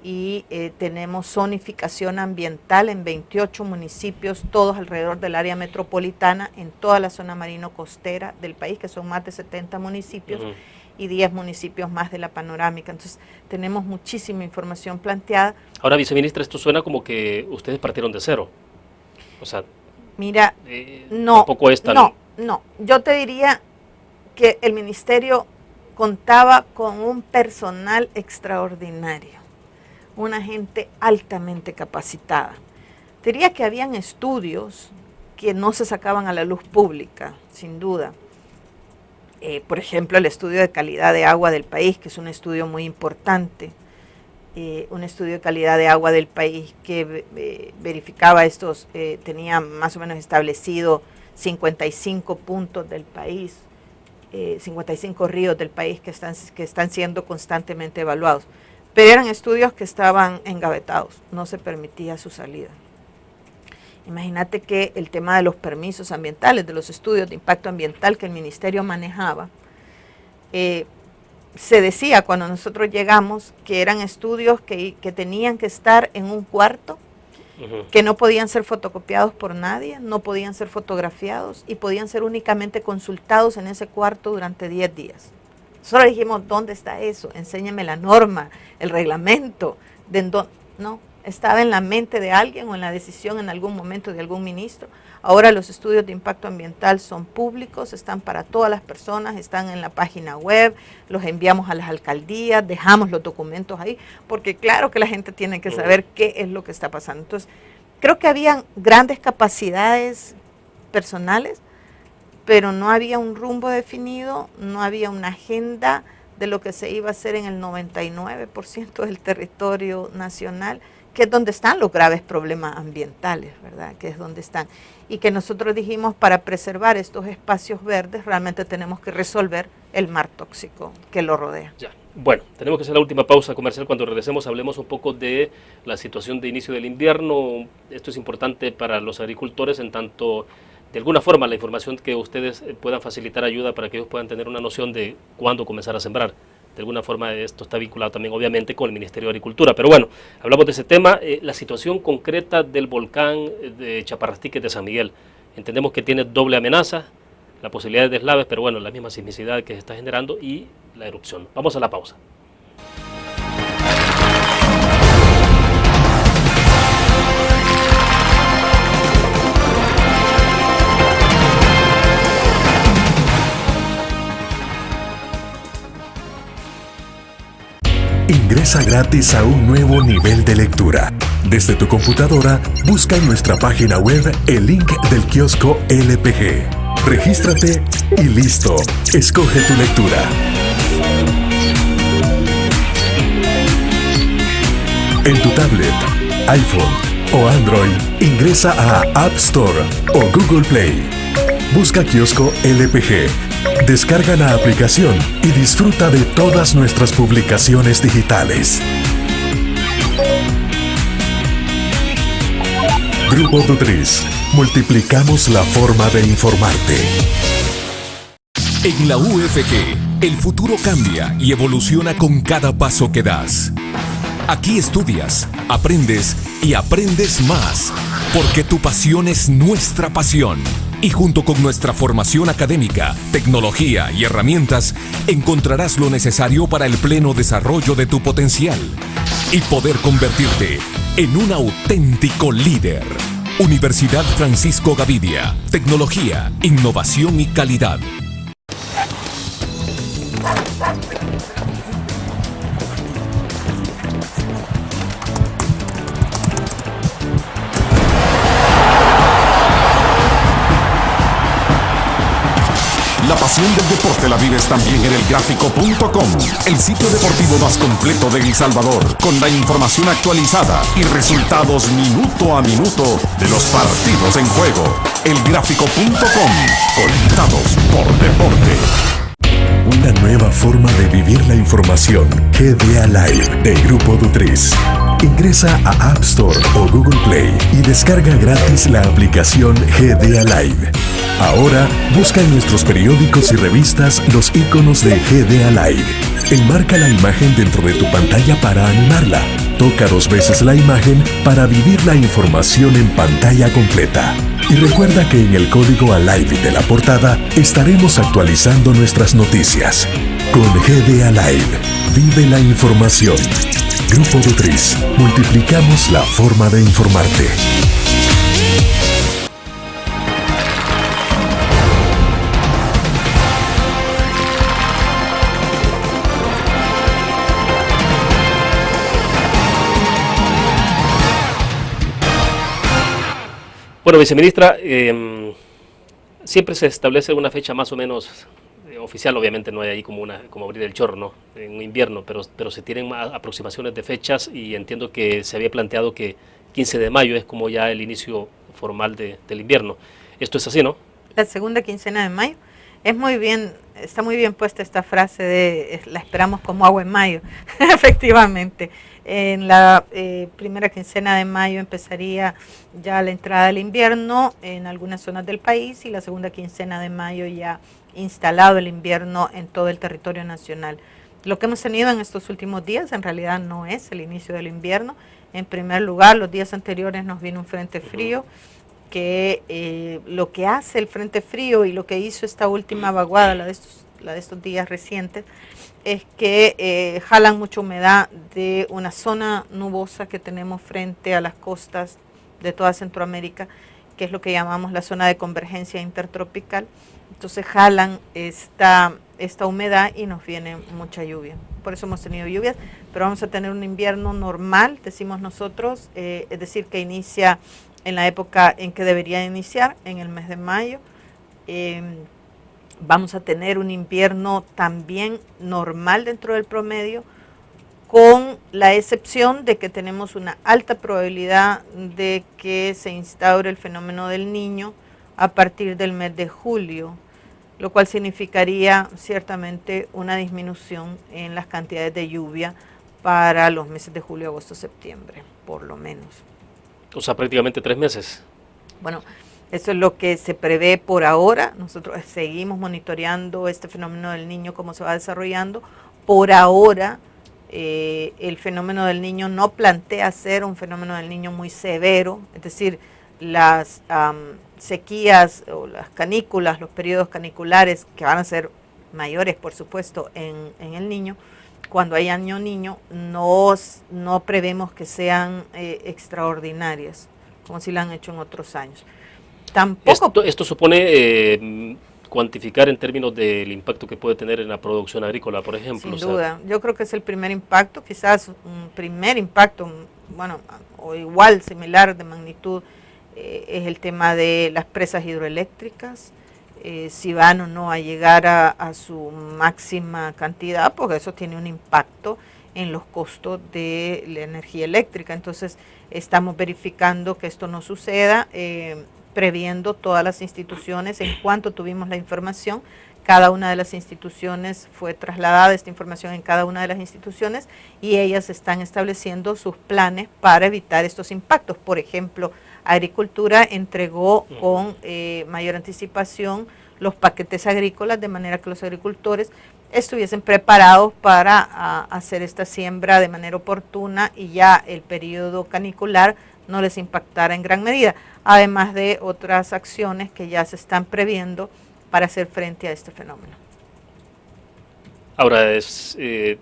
y tenemos zonificación ambiental en 28 municipios, todos alrededor del área metropolitana, en toda la zona marino-costera del país, que son más de 70 municipios, y 10 municipios más de la panorámica. Entonces, tenemos muchísima información planteada. Ahora, viceministra, esto suena como que ustedes partieron de cero. O sea, mira, no, tampoco es tan... no, yo te diría que el ministerio contaba con un personal extraordinario, una gente altamente capacitada. Diría que habían estudios que no se sacaban a la luz pública, sin duda. Por ejemplo, el estudio de calidad de agua del país, que es un estudio muy importante, un estudio de calidad de agua del país que verificaba estos, tenía más o menos establecido 55 puntos del país, 55 ríos del país que están siendo constantemente evaluados. Pero eran estudios que estaban engavetados, no se permitía su salida. Imagínate que el tema de los permisos ambientales, de los estudios de impacto ambiental que el ministerio manejaba, se decía cuando nosotros llegamos que eran estudios que tenían que estar en un cuarto, que no podían ser fotocopiados por nadie, no podían ser fotografiados y podían ser únicamente consultados en ese cuarto durante 10 días. Nosotros dijimos, ¿dónde está eso? Enséñame la norma, el reglamento. No, estaba en la mente de alguien o en la decisión en algún momento de algún ministro. Ahora los estudios de impacto ambiental son públicos, están para todas las personas, están en la página web, los enviamos a las alcaldías, dejamos los documentos ahí, porque claro que la gente tiene que saber qué es lo que está pasando. Entonces, creo que habían grandes capacidades personales, pero no había un rumbo definido, no había una agenda de lo que se iba a hacer en el 99% del territorio nacional, que es donde están los graves problemas ambientales, ¿verdad? Que es donde están. Y que nosotros dijimos, para preservar estos espacios verdes, realmente tenemos que resolver el mar tóxico que lo rodea. Ya. Bueno, tenemos que hacer la última pausa comercial. Cuando regresemos hablemos un poco de la situación de inicio del invierno. Esto es importante para los agricultores, en tanto, de alguna forma, la información que ustedes puedan facilitar ayuda para que ellos puedan tener una noción de cuándo comenzar a sembrar. De alguna forma esto está vinculado también obviamente con el Ministerio de Agricultura. Pero bueno, hablamos de ese tema, la situación concreta del volcán de Chaparrastique de San Miguel. Entendemos que tiene doble amenaza, la posibilidad de deslaves, pero bueno, la misma sismicidad que se está generando y la erupción. Vamos a la pausa. Ingresa gratis a un nuevo nivel de lectura. Desde tu computadora, busca en nuestra página web el link del kiosco LPG. Regístrate y listo. Escoge tu lectura. En tu tablet, iPhone o Android, ingresa a App Store o Google Play. Busca kiosco LPG. Descarga la aplicación y disfruta de todas nuestras publicaciones digitales. Grupo Dutris. Multiplicamos la forma de informarte. En la UFG, el futuro cambia y evoluciona con cada paso que das. Aquí estudias, aprendes y aprendes más, porque tu pasión es nuestra pasión. Y junto con nuestra formación académica, tecnología y herramientas, encontrarás lo necesario para el pleno desarrollo de tu potencial y poder convertirte en un auténtico líder. Universidad Francisco Gavidia. Tecnología, innovación y calidad. La pasión del deporte la vives también en elgráfico.com, el sitio deportivo más completo de El Salvador, con la información actualizada y resultados minuto a minuto de los partidos en juego. Elgráfico.com, conectados por deporte. Una nueva forma de vivir la información. GDA Live de Grupo Dutris. Ingresa a App Store o Google Play y descarga gratis la aplicación GDA Live. Ahora, busca en nuestros periódicos y revistas los iconos de GDA Live. Enmarca la imagen dentro de tu pantalla para animarla. Toca 2 veces la imagen para vivir la información en pantalla completa. Y recuerda que en el código ALIVE de la portada estaremos actualizando nuestras noticias. Con GDA Live, vive la información. Grupo Dutris, multiplicamos la forma de informarte. Bueno, viceministra, siempre se establece una fecha más o menos oficial, obviamente no hay ahí como abrir el chorro, ¿no? En invierno, pero se tienen aproximaciones de fechas y entiendo que se había planteado que 15 de mayo es como ya el inicio formal del invierno. Esto es así, ¿no? La segunda quincena de mayo. Es muy bien, está muy bien puesta esta frase de la esperamos como agua en mayo, efectivamente. En la primera quincena de mayo empezaría ya la entrada del invierno en algunas zonas del país y la segunda quincena de mayo ya instalado el invierno en todo el territorio nacional. Lo que hemos tenido en estos últimos días en realidad no es el inicio del invierno. En primer lugar, los días anteriores nos vino un frente frío que lo que hace el frente frío y lo que hizo esta última vaguada, la de estos días recientes, es que jalan mucha humedad de una zona nubosa que tenemos frente a las costas de toda Centroamérica, que es lo que llamamos la zona de convergencia intertropical. Entonces jalan esta humedad y nos viene mucha lluvia. Por eso hemos tenido lluvias, pero vamos a tener un invierno normal, decimos nosotros, es decir, que inicia en la época en que debería iniciar, en el mes de mayo. Vamos a tener un invierno también normal dentro del promedio, con la excepción de que tenemos una alta probabilidad de que se instaure el fenómeno del Niño a partir del mes de julio, lo cual significaría ciertamente una disminución en las cantidades de lluvia para los meses de julio, agosto, septiembre, por lo menos. O sea, prácticamente 3 meses. Bueno, eso es lo que se prevé por ahora. Nosotros seguimos monitoreando este fenómeno del Niño, cómo se va desarrollando. Por ahora, el fenómeno del Niño no plantea ser un fenómeno del Niño muy severo, es decir, las sequías o las canículas, los periodos caniculares que van a ser mayores, por supuesto, en el Niño, cuando hay año niño, no prevemos que sean extraordinarias, como si lo han hecho en otros años. Tampoco Esto supone cuantificar en términos del impacto que puede tener en la producción agrícola, por ejemplo. Sin duda, yo creo que es el primer impacto, quizás un primer impacto, bueno, o igual, similar de magnitud, es el tema de las presas hidroeléctricas, si van o no a llegar a su máxima cantidad, porque eso tiene un impacto en los costos de la energía eléctrica. Entonces, estamos verificando que esto no suceda, previendo todas las instituciones. En cuanto tuvimos la información, cada una de las instituciones fue trasladada esta información en cada una de las instituciones y ellas están estableciendo sus planes para evitar estos impactos. Por ejemplo, Agricultura entregó con mayor anticipación los paquetes agrícolas, de manera que los agricultores estuviesen preparados para hacer esta siembra de manera oportuna y ya el periodo canicular no les impactara en gran medida, además de otras acciones que ya se están previendo para hacer frente a este fenómeno. Ahora, ¿qué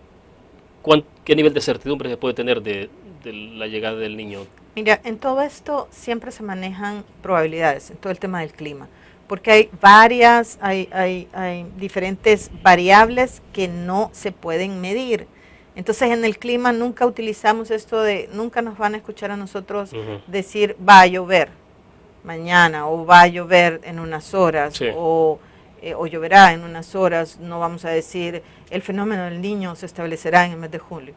nivel de certidumbre se puede tener de la llegada del Niño? Mira, en todo esto siempre se manejan probabilidades, en todo el tema del clima, porque hay diferentes variables que no se pueden medir. Entonces, en el clima nunca utilizamos esto nunca nos van a escuchar a nosotros decir va a llover mañana o va a llover en unas horas, sí, o lloverá en unas horas. No vamos a decir el fenómeno del Niño se establecerá en el mes de julio.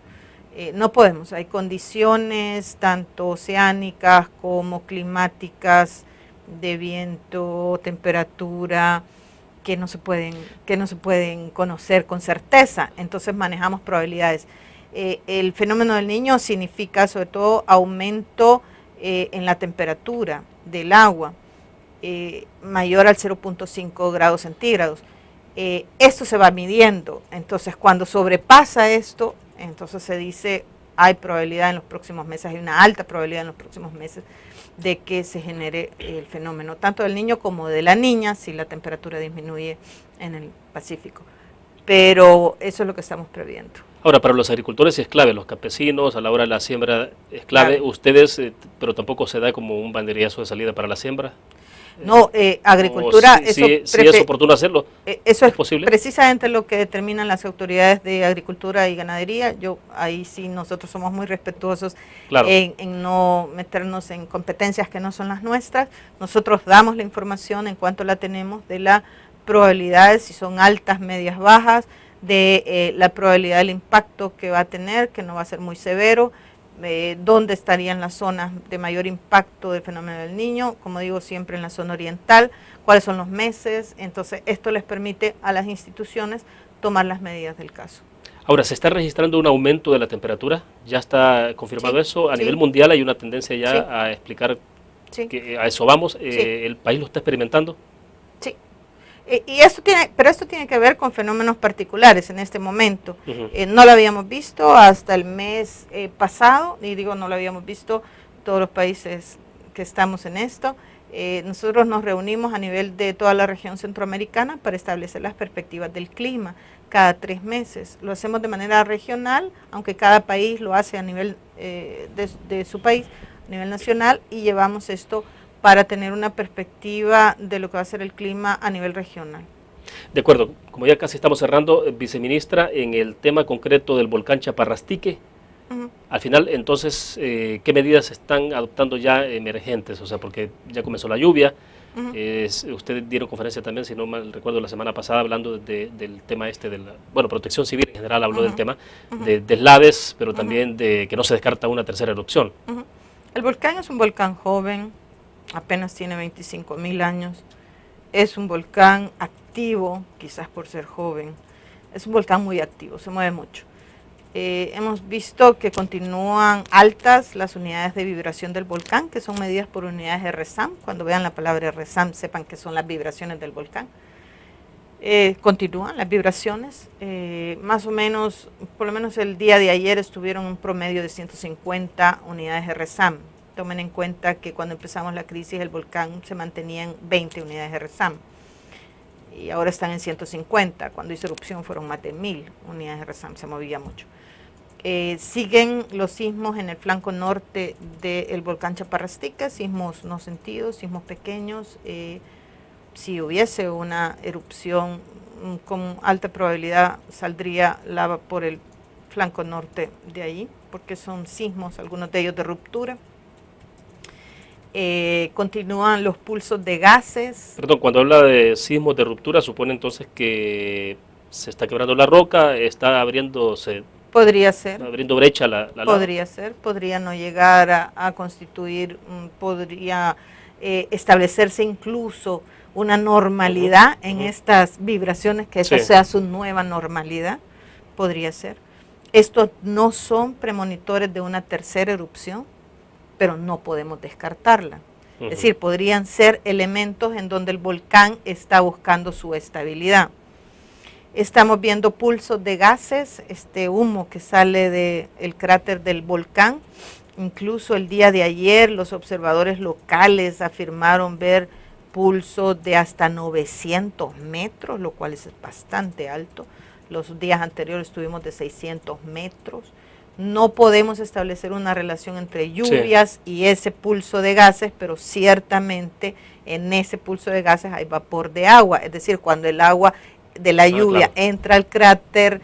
No podemos, hay condiciones tanto oceánicas como climáticas, de viento, temperatura, que no se pueden conocer con certeza. Entonces manejamos probabilidades. El fenómeno del Niño significa sobre todo aumento en la temperatura del agua, mayor al 0.5 grados centígrados. Esto se va midiendo, entonces cuando sobrepasa esto, entonces se dice hay probabilidad en los próximos meses, hay una alta probabilidad en los próximos meses de que se genere el fenómeno, tanto del Niño como de la Niña, si la temperatura disminuye en el Pacífico. Pero eso es lo que estamos previendo. Ahora, para los agricultores es clave, los campesinos, a la hora de la siembra es clave. Claro. Ustedes, pero tampoco se da como un banderillazo de salida para la siembra. No, agricultura, si es oportuno hacerlo, eso es posible. Precisamente lo que determinan las autoridades de agricultura y ganadería. Ahí sí nosotros somos muy respetuosos, claro, en no meternos en competencias que no son las nuestras. Nosotros damos la información en cuanto la tenemos de las probabilidades, si son altas, medias, bajas, de la probabilidad del impacto que va a tener, que no va a ser muy severo, dónde estarían las zonas de mayor impacto del fenómeno del Niño, como digo siempre en la zona oriental, cuáles son los meses. Entonces esto les permite a las instituciones tomar las medidas del caso. Ahora, ¿se está registrando un aumento de la temperatura? ¿Ya está confirmado eso? A nivel mundial hay una tendencia ya a explicar que a eso vamos. ¿El país lo está experimentando? Sí. Y esto tiene que ver con fenómenos particulares en este momento. No lo habíamos visto hasta el mes pasado, y digo no lo habíamos visto todos los países que estamos en esto. Nosotros nos reunimos a nivel de toda la región centroamericana para establecer las perspectivas del clima cada 3 meses. Lo hacemos de manera regional, aunque cada país lo hace a nivel de su país, a nivel nacional, y llevamos esto para tener una perspectiva de lo que va a ser el clima a nivel regional. De acuerdo, como ya casi estamos cerrando, viceministra, en el tema concreto del volcán Chaparrastique, al final, entonces, ¿qué medidas están adoptando ya emergentes? O sea, porque ya comenzó la lluvia, ustedes dieron conferencia también, si no mal recuerdo, la semana pasada, hablando del tema Protección Civil en general habló del tema, de deslaves, pero también de que no se descarta una tercera erupción. El volcán es un volcán joven, apenas tiene 25.000 años, es un volcán activo, quizás por ser joven, es un volcán muy activo, se mueve mucho. Hemos visto que continúan altas las unidades de vibración del volcán, que son medidas por unidades de RESAM. Cuando vean la palabra RESAM, sepan que son las vibraciones del volcán. Continúan las vibraciones, más o menos, por lo menos el día de ayer estuvieron un promedio de 150 unidades de RESAM, Tomen en cuenta que cuando empezamos la crisis el volcán se mantenía en 20 unidades de RESAM y ahora están en 150. Cuando hizo erupción fueron más de 1000 unidades de RESAM, se movía mucho. Siguen los sismos en el flanco norte del volcán Chaparrastica, sismos no sentidos, sismos pequeños. Si hubiese una erupción con alta probabilidad saldría lava por el flanco norte de ahí, porque son sismos, algunos de ellos de ruptura. Continúan los pulsos de gases. Perdón, cuando habla de sismos de ruptura, supone entonces que se está quebrando la roca, está abriéndose. Podría ser. Abriendo brecha la lava. Podría ser, podría no llegar a constituir, podría establecerse incluso una normalidad en estas vibraciones, que esa sea su nueva normalidad, podría ser. Estos no son premonitores de una tercera erupción, pero no podemos descartarla. Es decir, podrían ser elementos en donde el volcán está buscando su estabilidad. Estamos viendo pulsos de gases, este humo que sale del cráter del volcán. Incluso el día de ayer los observadores locales afirmaron ver pulsos de hasta 900 metros, lo cual es bastante alto. Los días anteriores estuvimos de 600 metros. No podemos establecer una relación entre lluvias y ese pulso de gases, pero ciertamente en ese pulso de gases hay vapor de agua. Es decir, cuando el agua de la lluvia entra al cráter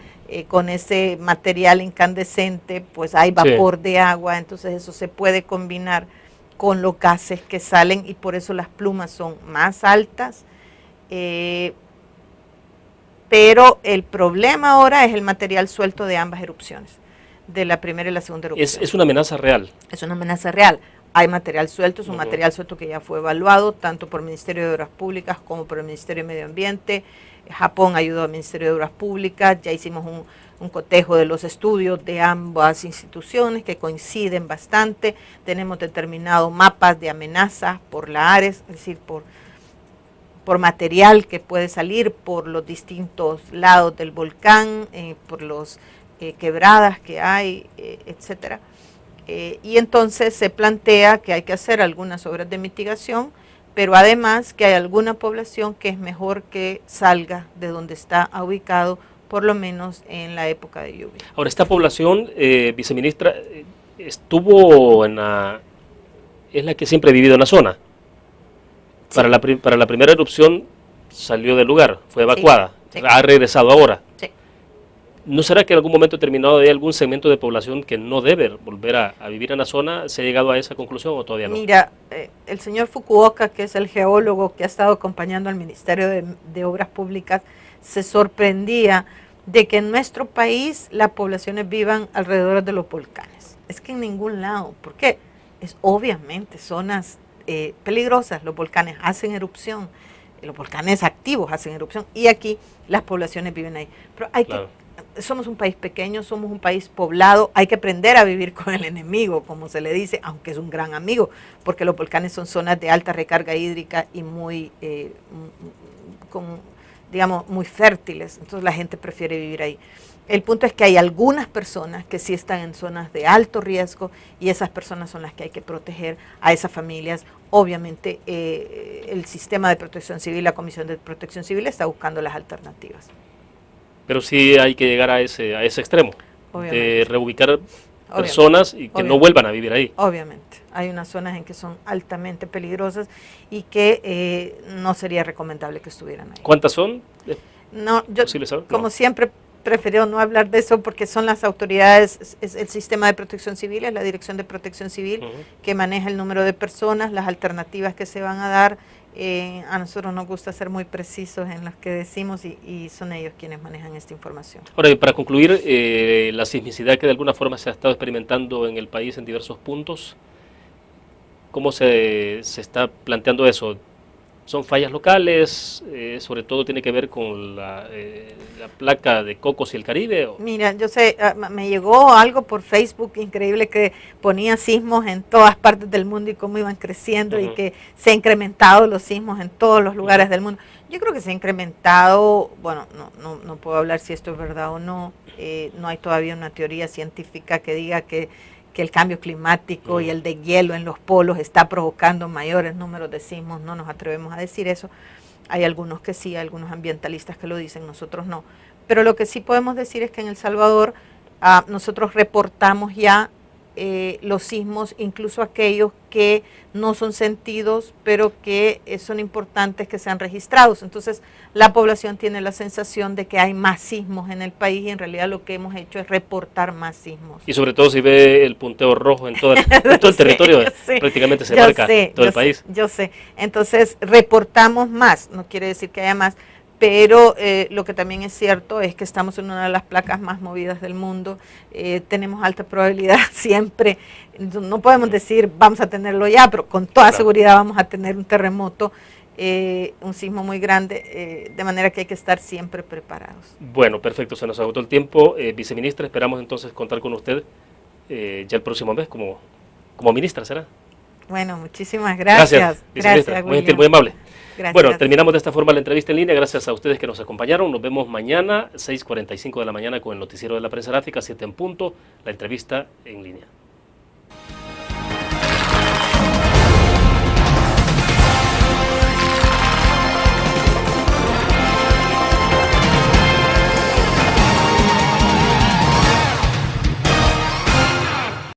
con ese material incandescente, pues hay vapor de agua, entonces eso se puede combinar con los gases que salen y por eso las plumas son más altas. Pero el problema ahora es el material suelto de ambas erupciones, de la primera y la segunda erupción. Es una amenaza real. Es una amenaza real. Hay material suelto, es un material suelto que ya fue evaluado tanto por el Ministerio de Obras Públicas como por el Ministerio de Medio Ambiente. Japón ayudó al Ministerio de Obras Públicas, ya hicimos un cotejo de los estudios de ambas instituciones que coinciden bastante. Tenemos determinados mapas de amenazas por la ARES, es decir, por material que puede salir por los distintos lados del volcán, por los quebradas que hay, etcétera. Y entonces se plantea que hay que hacer algunas obras de mitigación, pero además que hay alguna población que es mejor que salga de donde está ubicado, por lo menos en la época de lluvia. Ahora, esta población, viceministra, estuvo es la que siempre ha vivido en la zona. Sí. Para la primera erupción salió del lugar, fue evacuada, sí. Ha regresado ahora. Sí. ¿No será que en algún momento determinado hay algún segmento de población que no debe volver a vivir en la zona? ¿Se ha llegado a esa conclusión o todavía no? Mira, el señor Fukuoka, que es el geólogo que ha estado acompañando al Ministerio de Obras Públicas, se sorprendía de que en nuestro país las poblaciones vivan alrededor de los volcanes. Es que en ningún lado, porque es obviamente zonas peligrosas, los volcanes hacen erupción, los volcanes activos hacen erupción y aquí las poblaciones viven ahí. Pero hay que... Somos un país pequeño, somos un país poblado, hay que aprender a vivir con el enemigo, como se le dice, aunque es un gran amigo, porque los volcanes son zonas de alta recarga hídrica y muy, digamos, muy fértiles, entonces la gente prefiere vivir ahí. El punto es que hay algunas personas que sí están en zonas de alto riesgo y esas personas son las que hay que proteger, a esas familias. Obviamente el sistema de protección civil, la Comisión de Protección Civil está buscando las alternativas. Pero sí hay que llegar a ese extremo, de reubicar personas y que no vuelvan a vivir ahí. Obviamente, hay unas zonas en que son altamente peligrosas y que no sería recomendable que estuvieran ahí. ¿Cuántas son? No, yo como siempre prefiero no hablar de eso porque son las autoridades, es el sistema de protección civil, es la Dirección de Protección Civil que maneja el número de personas, las alternativas que se van a dar. A nosotros nos gusta ser muy precisos en lo que decimos y son ellos quienes manejan esta información. Ahora, para concluir, la sismicidad que de alguna forma se ha estado experimentando en el país en diversos puntos, ¿cómo se está planteando eso? ¿Son fallas locales? ¿Sobre todo tiene que ver con la placa de Cocos y el Caribe? ¿O? Mira, yo sé, me llegó algo por Facebook increíble que ponía sismos en todas partes del mundo y cómo iban creciendo y que se han incrementado los sismos en todos los lugares del mundo. Yo creo que se ha incrementado, bueno, no puedo hablar si esto es verdad o no, no hay todavía una teoría científica que diga que que el cambio climático y el deshielo en los polos está provocando mayores números de sismos, no nos atrevemos a decir eso. Hay algunos que sí, algunos ambientalistas que lo dicen, nosotros no. Pero lo que sí podemos decir es que en El Salvador nosotros reportamos ya los sismos, incluso aquellos que no son sentidos, pero que son importantes que sean registrados. Entonces, la población tiene la sensación de que hay más sismos en el país y en realidad lo que hemos hecho es reportar más sismos. Y sobre todo si ve el punteo rojo en todo el territorio, prácticamente se marca todo el país. Yo sé. Entonces, reportamos más, no quiere decir que haya más, pero lo que también es cierto es que estamos en una de las placas más movidas del mundo, tenemos alta probabilidad siempre, no podemos decir vamos a tenerlo ya, pero con toda seguridad vamos a tener un terremoto, un sismo muy grande, de manera que hay que estar siempre preparados. Bueno, perfecto, se nos agotó el tiempo. Viceministra, esperamos entonces contar con usted ya el próximo mes como ministra, ¿será? Bueno, muchísimas gracias. Gracias, muy gentil, muy amable. Gracias. Bueno, terminamos de esta forma la entrevista en línea. Gracias a ustedes que nos acompañaron. Nos vemos mañana, 6:45 de la mañana, con el noticiero de la prensa gráfica, 7 en punto, la entrevista en línea.